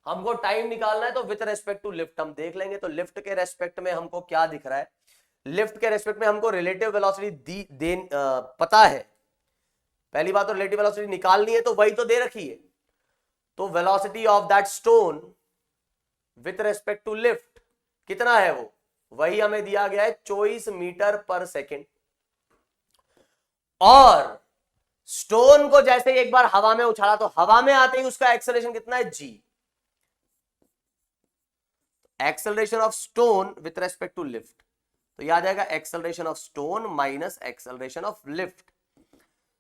हमको टाइम निकालना है। तो विथ रेस्पेक्ट टू लिफ्ट हम देख लेंगे। तो लिफ्ट के रेस्पेक्ट में हमको क्या दिख रहा है, लिफ्ट के रेस्पेक्ट में हमको रिलेटिव वेलोसिटी पता है। पहली बात तो रिलेटिव वेलोसिटी निकालनी है, तो वही तो दे रखी है। तो velocity of that stone with respect to lift कितना है, वो वही हमें दिया गया है 24 मीटर पर सेकेंड। और स्टोन को जैसे एक बार हवा में उछाला तो हवा में आते ही उसका एक्सेलरेशन कितना है जी। Acceleration of stone with respect to lift, तो यह आ जाएगा acceleration of stone minus acceleration of lift.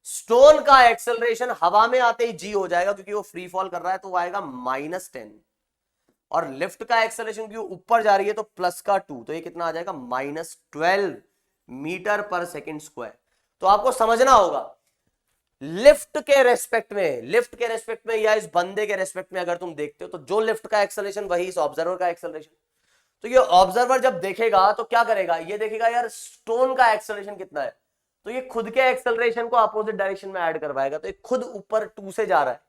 Stone का एक्सेलरेशन हवा में आते ही जी हो जाएगा क्योंकि वो फ्री फॉल कर रहा है, तो वो आएगा -10। और लिफ्ट का एक्सेलरेशन क्योंकि ऊपर जा रही है तो प्लस का 2, तो ये कितना आ जाएगा -12 मीटर पर सेकेंड स्क्वायर। तो आपको समझना होगा लिफ्ट के रेस्पेक्ट में या इस बंदे के रेस्पेक्ट में अगर तुम देखते हो तो जो लिफ्ट का एक्सेलरेशन वही इस ऑब्जर्वर का एक्सेलरेशन। तो ये ऑब्जर्वर जब देखेगा तो क्या करेगा, ये देखेगा यार स्टोन का एक्सेलरेशन कितना है, तो ये खुद के एक्सेलरेशन को अपोजिट डायरेक्शन में ऐड करवाएगा। तो ये खुद ऊपर 2 से जा रहा है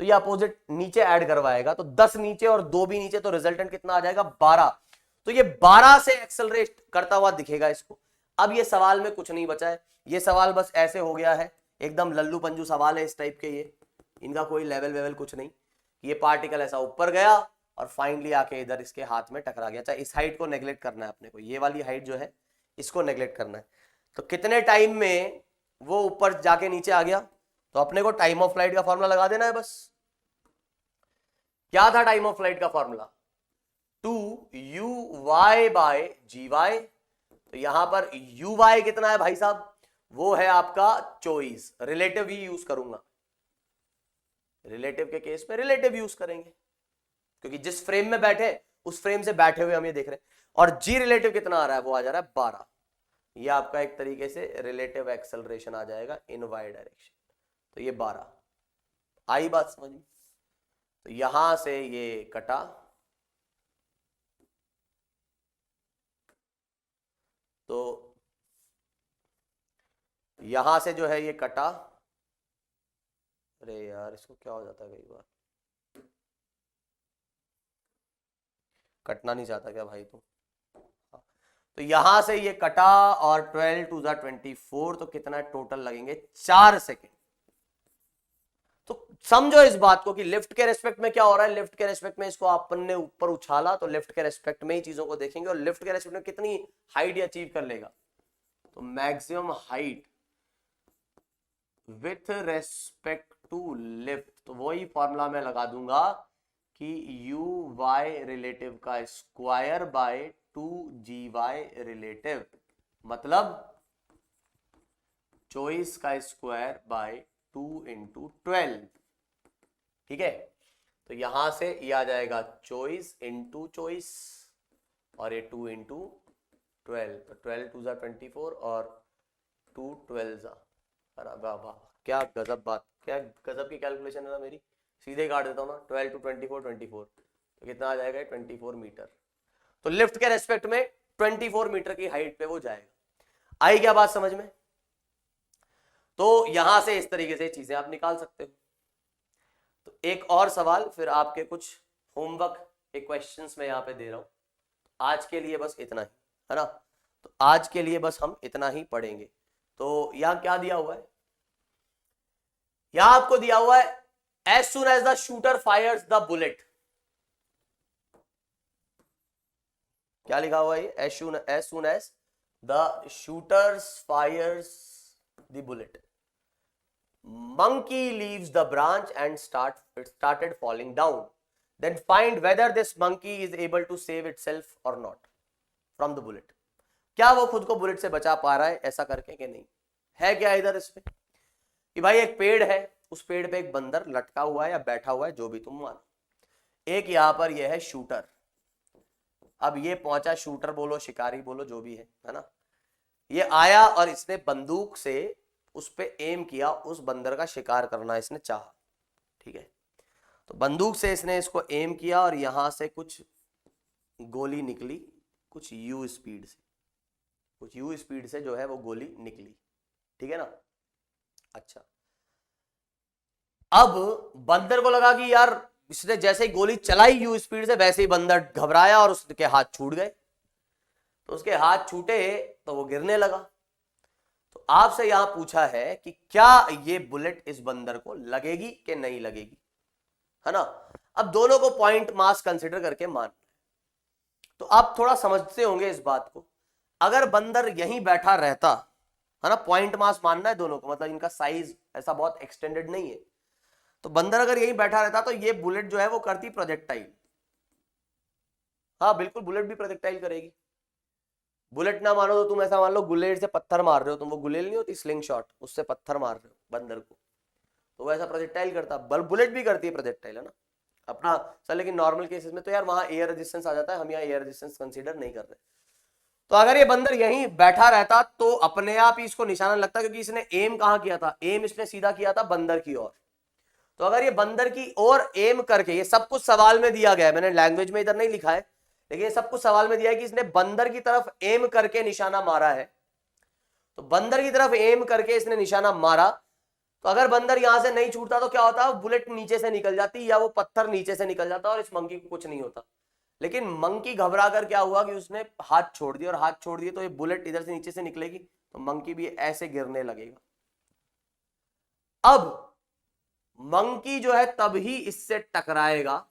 तो ये अपोजिट नीचे ऐड करवाएगा, तो 10 नीचे और 2 भी नीचे, तो रिजल्टेंट कितना आ जाएगा 12। तो ये 12 से एक्सेलरेट करता हुआ दिखेगा इसको। अब ये सवाल में कुछ नहीं बचा है, ये सवाल बस ऐसे हो गया है, एकदम लल्लू पंजू सवाल है इस टाइप के। ये इनका कोई लेवल वेवल कुछ नहीं, ये पार्टिकल ऐसा ऊपर गया और फाइनली आके इधर इसके हाथ में टकरा गया। चाहे इस हाइट को नेग्लेक्ट करना है अपने को, ये वाली हाइट जो है इसको नेग्लेक्ट करना है। तो कितने टाइम में वो ऊपर जाके नीचे आ गया, तो अपने को टाइम ऑफ फ्लाइट का फॉर्मूला लगा देना है बस। क्या था टाइम ऑफ फ्लाइट का फॉर्मूला, 2uy/gy। तो यहां पर uy कितना है भाई साहब, वो है आपका 24। रिलेटिव ही यूज करूंगा, रिलेटिव के केस में रिलेटिव यूज करेंगे क्योंकि जिस फ्रेम में बैठे उस फ्रेम से बैठे हुए हम ये देख रहे हैं। और जी रिलेटिव कितना आ रहा है, वो आ जा रहा है 12। ये आपका एक तरीके से रिलेटिव एक्सेलरेशन आ जाएगा इन वाई डायरेक्शन, तो ये 12। आई बात समझ में। तो यहां से ये कटा, तो यहां से जो है ये कटा। अरे यार इसको क्या हो जाता है कई बार, कटना नहीं चाहता क्या भाई तू। तो यहां से ये कटा और 12 × 2 = 24, तो कितना टोटल लगेंगे 4 सेकेंड। तो समझो इस बात को कि लिफ्ट के रेस्पेक्ट में क्या हो रहा है। लिफ्ट के रेस्पेक्ट में इसको अपन ने ऊपर उछाला तो लिफ्ट के रेस्पेक्ट में ही चीजों को देखेंगे, और लिफ्ट के रेस्पेक्ट में कितनी हाइट अचीव कर लेगा, तो maximum height with respect to lift. तो वही फॉर्मूला मैं लगा दूंगा कि यू वाई रिलेटिव का स्क्वायर बाय 2GY रिलेटिव, मतलब चॉइस का स्क्वायर बाय 2 इंटू 12। ठीक है, तो यहां से ये आ जाएगा चॉइस इंटू चॉइस, और ये 2 इंटू 12, तो 12 2 24 और 2 12 अरे वाह, क्या गजब बात, क्या गजब की कैलकुलेशन है ना मेरी। सीधे काट देता हूँ ना, 12 टू 24 24, तो कितना आ जाएगा 24 मीटर। तो लिफ्ट के रेस्पेक्ट में 24 मीटर की हाइट पे वो जाएगा। आई क्या बात समझ में? तो यहां से इस तरीके से चीजें आप निकाल सकते हो। तो एक और सवाल, फिर आपके कुछ होमवर्क के क्वेश्चंस मैं यहां पे दे रहा हूं। आज के लिए बस इतना ही, है ना। तो आज के लिए बस हम इतना ही पढ़ेंगे। तो यहां क्या दिया हुआ है, यहां आपको दिया हुआ है as soon as the shooter fires the bullet. क्या लिखा हुआ है, as soon as the shooters fires the bullet, monkey leaves the branch and started falling down. Then find whether this monkey is able to save itself or not from the bullet. क्या वो खुद को bullet से बचा पा रहा है ऐसा करके कि नहीं है। क्या इधर इसमें कि भाई एक पेड़ है, उस पेड़ पे एक बंदर लटका हुआ है या बैठा हुआ है, जो भी तुम मानो। एक यहां पर यह है शूटर, अब ये पहुंचा, शूटर बोलो शिकारी बोलो जो भी है ना। ये आया और इसने बंदूक से उस पे एम किया, उस बंदर का शिकार करना इसने चाहा। ठीक है, तो बंदूक से इसने इसको एम किया और यहां से कुछ गोली निकली, कुछ यू स्पीड से, कुछ यू स्पीड से जो है वो गोली निकली। ठीक है ना। अच्छा, अब बंदर को लगा कि यार इसने जैसे ही गोली चलाई यू स्पीड से, वैसे ही बंदर घबराया और उसके हाथ छूट गए। तो उसके हाथ छूटे तो वो गिरने लगा। तो आपसे यहां पूछा है कि क्या ये बुलेट इस बंदर को लगेगी कि नहीं लगेगी, है ना। अब दोनों को पॉइंट मास कंसीडर करके मान, तो आप थोड़ा समझते होंगे इस बात को। अगर बंदर यहीं बैठा रहता, है ना, पॉइंट मास मानना है दोनों को, मतलब इनका साइज ऐसा बहुत एक्सटेंडेड नहीं है। तो बंदर अगर यहीं बैठा रहता तो ये बुलेट जो है वो करती प्रोजेक्टाइल। हाँ बिल्कुल, बुलेट भी प्रोजेक्टाइल करेगी। बुलेट ना मानो तो तुम ऐसा मान लो गुलेट से पत्थर मार रहे हो तुम, वो गुलेल नहीं होती स्लिंग शॉट, उससे पत्थर मार रहे हो बंदर को, तो वो ऐसा प्रोजेक्टाइल करता। बुलेट भी करती है प्रोजेक्टाइल, है ना अपना सर। लेकिन नॉर्मल केसेस में तो यार वहां एयर रेजिस्टेंस आ जाता है, हम यहाँ एयर रेजिस्टेंस कंसीडर नहीं कर रहे। तो अगर ये बंदर यहीं बैठा रहता तो अपने आप ही इसको निशाना लगता, क्योंकि इसने एम कहां किया था, एम इसने सीधा किया था बंदर की ओर। तो अगर ये बंदर की ओर एम करके, ये सब कुछ सवाल में दिया गया है, मैंने लैंग्वेज में इधर नहीं लिखा है, लेकिन ये सब कुछ सवाल में दिया है कि इसने बंदर की तरफ एम करके निशाना मारा है। तो बंदर की तरफ एम करके इसने निशाना मारा, तो अगर बंदर यहां से नहीं छूटता तो क्या होता, बुलेट नीचे से निकल जाती या वो पत्थर नीचे से निकल जाता और इस मंकी को कुछ नहीं होता। लेकिन मंकी घबरा कर क्या हुआ कि उसने हाथ छोड़ दिया, और हाथ छोड़ दिए तो ये बुलेट इधर से नीचे से निकलेगी, तो मंकी भी ऐसे गिरने लगेगा। अब मंकी जो है तभी इससे टकराएगा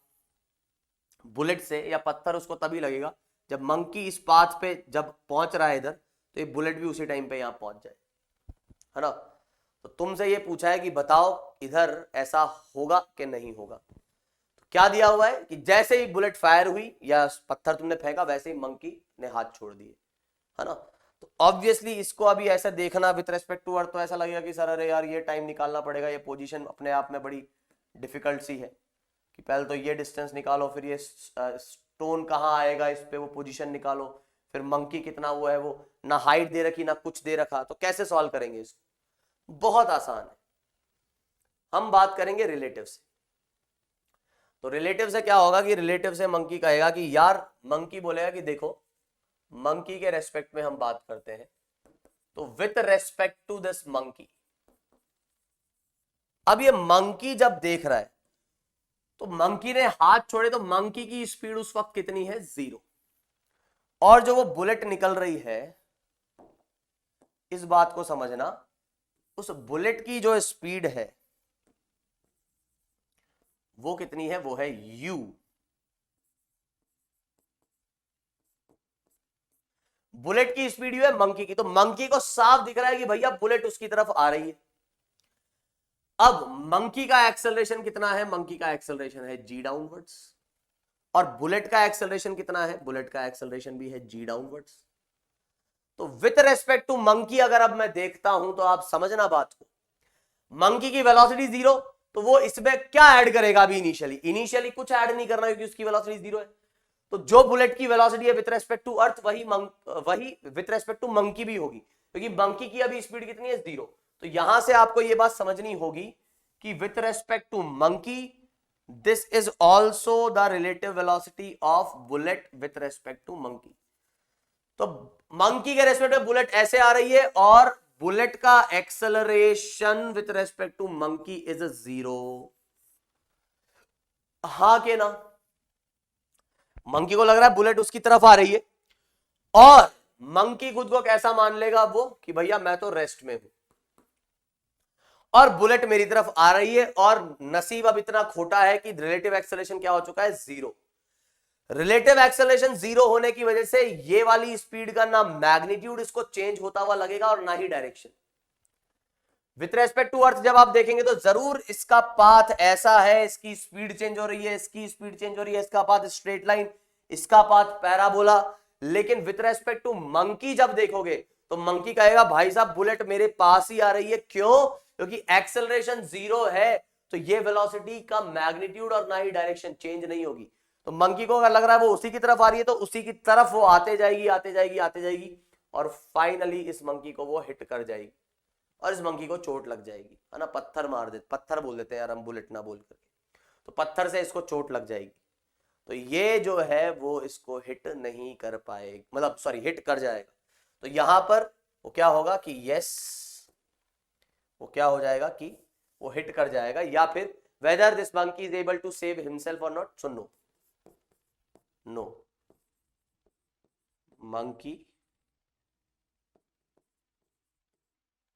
बुलेट से, या पत्थर उसको तभी लगेगा जब मंकी इस पाथ पे जब पहुंच रहा है इधर, तो ये बुलेट भी उसी टाइम पे यहां पहुंच जाए, है ना। तो तुमसे ये पूछा है कि बताओ इधर ऐसा होगा कि नहीं होगा। तो क्या दिया हुआ है कि जैसे ही बुलेट फायर हुई या पत्थर तुमने फेंका, वैसे ही मंकी ने हाथ छोड़ दिए, है ना। तो ऑब्वियसली इसको अभी ऐसा देखना विथ रेस्पेक्ट टू अर्थ, तो ऐसा लगेगा कि सर अरे यार ये टाइम निकालना पड़ेगा, ये पोजीशन अपने आप में बड़ी डिफिकल्ट सी है कि पहले तो ये डिस्टेंस निकालो, फिर ये स्टोन कहाँ आएगा इस पे, वो पोजीशन निकालो, फिर मंकी कितना वो है, वो ना हाइट दे रखी ना कुछ दे रखा, तो कैसे सॉल्व करेंगे इसको। बहुत आसान है, हम बात करेंगे रिलेटिव से। तो रिलेटिव से क्या होगा कि रिलेटिव से मंकी कहेगा कि यार, मंकी बोलेगा कि देखो, मंकी के रेस्पेक्ट में हम बात करते हैं, तो with respect to this monkey. अब ये मंकी जब देख रहा है तो मंकी ने हाथ छोड़े, तो मंकी की स्पीड उस वक्त कितनी है, 0। और जो वो बुलेट निकल रही है, इस बात को समझना, उस बुलेट की जो स्पीड है वो कितनी है, वो है u। बुलेट की स्पीड यू है, मंकी की, तो मंकी को साफ दिख रहा है कि भैया बुलेट उसकी तरफ आ रही है। अब मंकी का एक्सेलरेशन कितना है, मंकी का एक्सेलरेशन है g डाउनवर्ड्स, और बुलेट का एक्सेलरेशन कितना है, बुलेट का एक्सेलरेशन भी है g डाउनवर्ड्स। तो विथ रेस्पेक्ट टू मंकी अगर अब मैं देखता हूं तो आप समझना बात को, मंकी की वेलोसिटी 0, तो वो इसमें क्या ऐड करेगा अभी, इनिशियली कुछ ऐड नहीं करना क्योंकि उसकी वेलोसिटी 0 है। तो जो बुलेट की वेलोसिटी है विथ रेस्पेक्ट टू अर्थ वही विथ रेस्पेक्ट टू मंकी भी होगी, क्योंकि मंकी की अभी स्पीड कितनी है, 0। तो यहां से आपको यह बात समझनी होगी कि with respect to monkey this is also the relative velocity of bullet with respect to monkey. तो मंकी के रेस्पेक्ट में बुलेट ऐसे आ रही है और बुलेट का acceleration with respect to monkey is 0। हां के ना, मंकी को लग रहा है बुलेट उसकी तरफ आ रही है और मंकी खुद को कैसा मान लेगा वो कि भैया मैं तो रेस्ट में हूं और बुलेट मेरी तरफ आ रही है, और नसीब अब इतना खोटा है कि रिलेटिव एक्सेलरेशन क्या हो चुका है, 0। रिलेटिव एक्सेलरेशन 0 होने की वजह से ये वाली स्पीड का ना मैग्नीट्यूड इसको चेंज होता हुआ लगेगा और ना ही direction. With respect to earth जब आप देखेंगे तो जरूर इसका पाथ ऐसा है, इसकी स्पीड चेंज हो रही है, इसकी स्पीड चेंज हो रही है, इसका पाथ स्ट्रेट लाइन, इसका पाथ पैराबोला। लेकिन विथ रेस्पेक्ट टू मंकी जब देखोगे तो मंकी कहेगा भाई साहब बुलेट मेरे पास ही आ रही है, क्यों, क्योंकि एक्सेलरेशन 0 है, तो ये वेलोसिटी का मैग्नीट्यूड और ना ही डायरेक्शन चेंज नहीं होगी। तो मंकी को अगर लग रहा है वो उसी की तरफ आ रही है तो उसी की तरफ वो आते जाएगी आते जाएगी आते जाएगी और फाइनली इस मंकी को वो हिट कर जाएगी और इस मंकी को चोट लग जाएगी, है ना, पत्थर मार देते, पत्थर बोल देते हैं यार हम बुलेट ना बोल करके, तो पत्थर से इसको चोट लग जाएगी। तो ये जो है वो इसको हिट नहीं कर पाएगा, मतलब सॉरी हिट कर जाएगा। तो यहां पर वो क्या होगा कि यस, वो क्या हो जाएगा कि वो हिट कर जाएगा, या फिर whether this monkey is able to save himself और not. So no, no monkey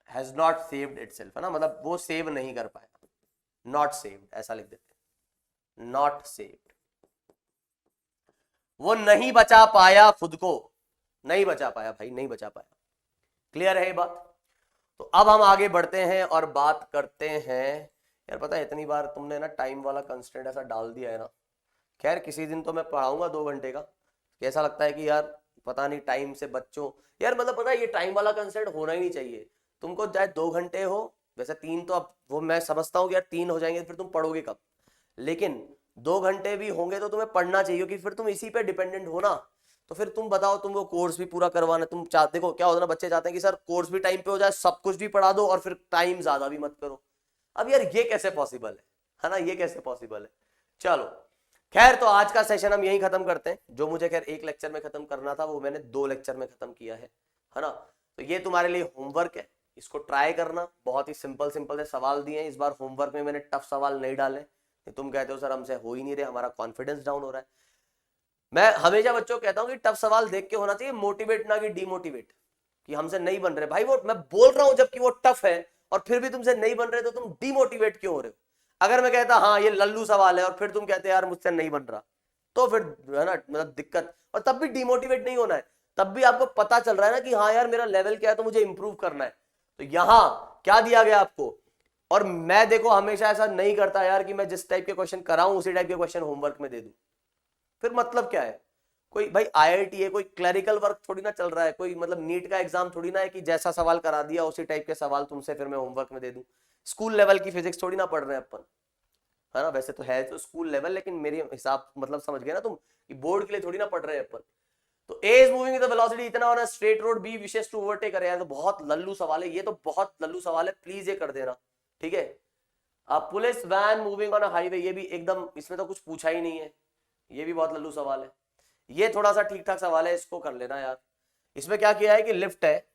has not saved itself, है ना, मतलब वो सेव नहीं कर पाया, नॉट सेव्ड ऐसा लिख देते हैं, नॉट सेव्ड, वो नहीं बचा पाया खुद को, नहीं बचा पाया भाई, नहीं बचा पाया। क्लियर है ये बात। तो अब हम आगे बढ़ते हैं और बात करते हैं, यार पता है इतनी बार तुमने ना टाइम वाला कंस्ट्रेंट ऐसा डाल दिया है ना, खैर किसी दिन तो मैं पढ़ाऊंगा 2 घंटे का, कैसा लगता है कि यार पता नहीं टाइम से बच्चों, यार मतलब पता है ये टाइम वाला कंस्ट्रेंट होना ही नहीं चाहिए। तुमको चाहे 2 घंटे हो, वैसे 3 तो अब वो मैं समझता हूँ कि यार 3 हो जाएंगे फिर तुम पढ़ोगे कब, लेकिन 2 घंटे भी होंगे तो तुम्हें पढ़ना चाहिए, क्योंकि फिर तुम इसी पे डिपेंडेंट हो ना। तो फिर तुम बताओ, तुमको कोर्स भी पूरा करवाना, तुम चाहते, देखो क्या होता है ना, बच्चे चाहते हैं कि सर कोर्स भी टाइम पे हो जाए, सब कुछ भी पढ़ा दो और फिर टाइम ज्यादा भी मत करो। अब यार ये कैसे पॉसिबल है ना, ये कैसे पॉसिबल है। चलो खैर, तो आज का सेशन हम यहीं खत्म करते हैं। जो मुझे खैर 1 लेक्चर में खत्म करना था वो मैंने 2 लेक्चर में खत्म किया है ना। तो ये तुम्हारे लिए होमवर्क है, इसको ट्राई करना। बहुत ही सिंपल सिंपल से सवाल दिए हैं इस बार होमवर्क में, मैंने टफ सवाल नहीं डाले। तुम कहते हो सर हमसे हो ही नहीं रहे, हमारा कॉन्फिडेंस डाउन हो रहा है। मैं हमेशा बच्चों को कहता हूं कि टफ सवाल देख के होना चाहिए, मोटिवेट ना कि डिमोटिवेट, कि हमसे नहीं बन रहे। भाई वो मैं बोल रहा हूं जबकि वो टफ है और फिर भी तुमसे नहीं बन रहे, तो तुम डिमोटिवेट क्यों हो रहे हो। अगर मैं कहता हाँ ये लल्लू सवाल है और फिर तुम कहते यार मुझसे नहीं बन रहा, तो फिर है ना मतलब दिक्कत, और तब भी डिमोटिवेट नहीं होना है, तब भी आपको पता चल रहा है ना कि हाँ यार मेरा लेवल क्या है तो मुझे इंप्रूव करना है। तो यहां क्या दिया गया आपको, और मैं देखो हमेशा ऐसा नहीं करता यार कि मैं जिस टाइप के क्वेश्चन कराऊं उसी टाइप के क्वेश्चन होमवर्क में दे दूं, फिर मतलब क्या है। कोई भाई आईआईटी है, कोई क्लरिकल वर्क थोड़ी ना चल रहा है, कोई मतलब नीट का एग्जाम थोड़ी ना है कि जैसा सवाल करा दिया उसी टाइप के सवाल तुमसे फिर मैं होमवर्क में दे दूं। स्कूल लेवल की फिजिक्स थोड़ी ना पढ़ रहे हैं अपन, है ना, वैसे तो है तो स्कूल लेवल, लेकिन मेरे हिसाब मतलब समझ गए ना तुम कि बोर्ड के लिए थोड़ी ना पढ़ रहे हैं अपन। तो A is moving with the velocity इतना और straight road B wishes to overtake करे, तो बहुत लल्लू सवाल है ये, तो बहुत लल्लू सवाल है, प्लीज ये कर देना, ठीक है। Police van moving on a highway, ये भी एकदम, इसमें तो कुछ पूछा ही नहीं है, ये भी बहुत लल्लू सवाल है। ये थोड़ा सा ठीक ठाक सवाल है, इसको कर लेना यार। इसमें क्या किया है कि लिफ्ट है,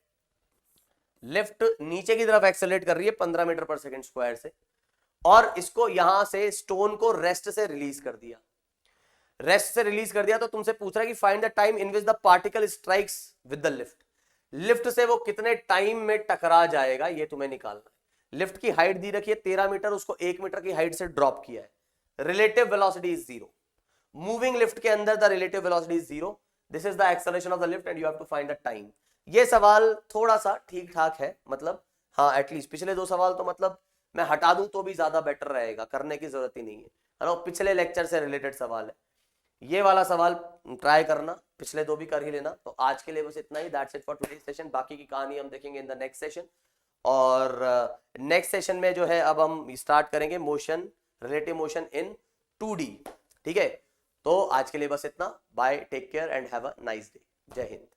लिफ्ट नीचे की तरफ एक्सेलरेट कर रही है 15 मीटर पर सेकंड स्क्वायर से, और इसको यहां से स्टोन को रेस्ट से रिलीज कर दिया, रेस्ट से रिलीज कर दिया। तो तुमसे पूछ रहा है कि find the time in which the particle strikes with the lift, lift से वो कितने टाइम में टकरा जाएगा ये तुम्हें निकालना है। लिफ्ट की हाइट दी रखी है 13 मीटर, उसको 1 मीटर की हाइट से ड्रॉप किया है, relative velocity is zero. Moving lift के अंदर the relative velocity is zero, this is the acceleration of the lift and you have to find the time. ये सवाल थोड़ा सा ठीक ठाक है, मतलब हाँ एटलीस्ट पिछले दो सवाल तो मतलब मैं हटा दूं तो भी ज्यादा बेटर रहेगा, करने की जरूरत ही नहीं है ना, पिछले लेक्चर से रिलेटेड सवाल है। ये वाला सवाल ट्राई करना, पिछले दो भी कर ही लेना। तो आज के लिए बस इतना ही, that's it for today session. बाकी की कहानी हम देखेंगे इन द नेक्स्ट सेशन। और नेक्स्ट सेशन में जो है अब हम स्टार्ट करेंगे motion, relative motion in 2D। ठीक है, तो आज के लिए बस इतना। Bye, take care and have a nice day. जय हिंद।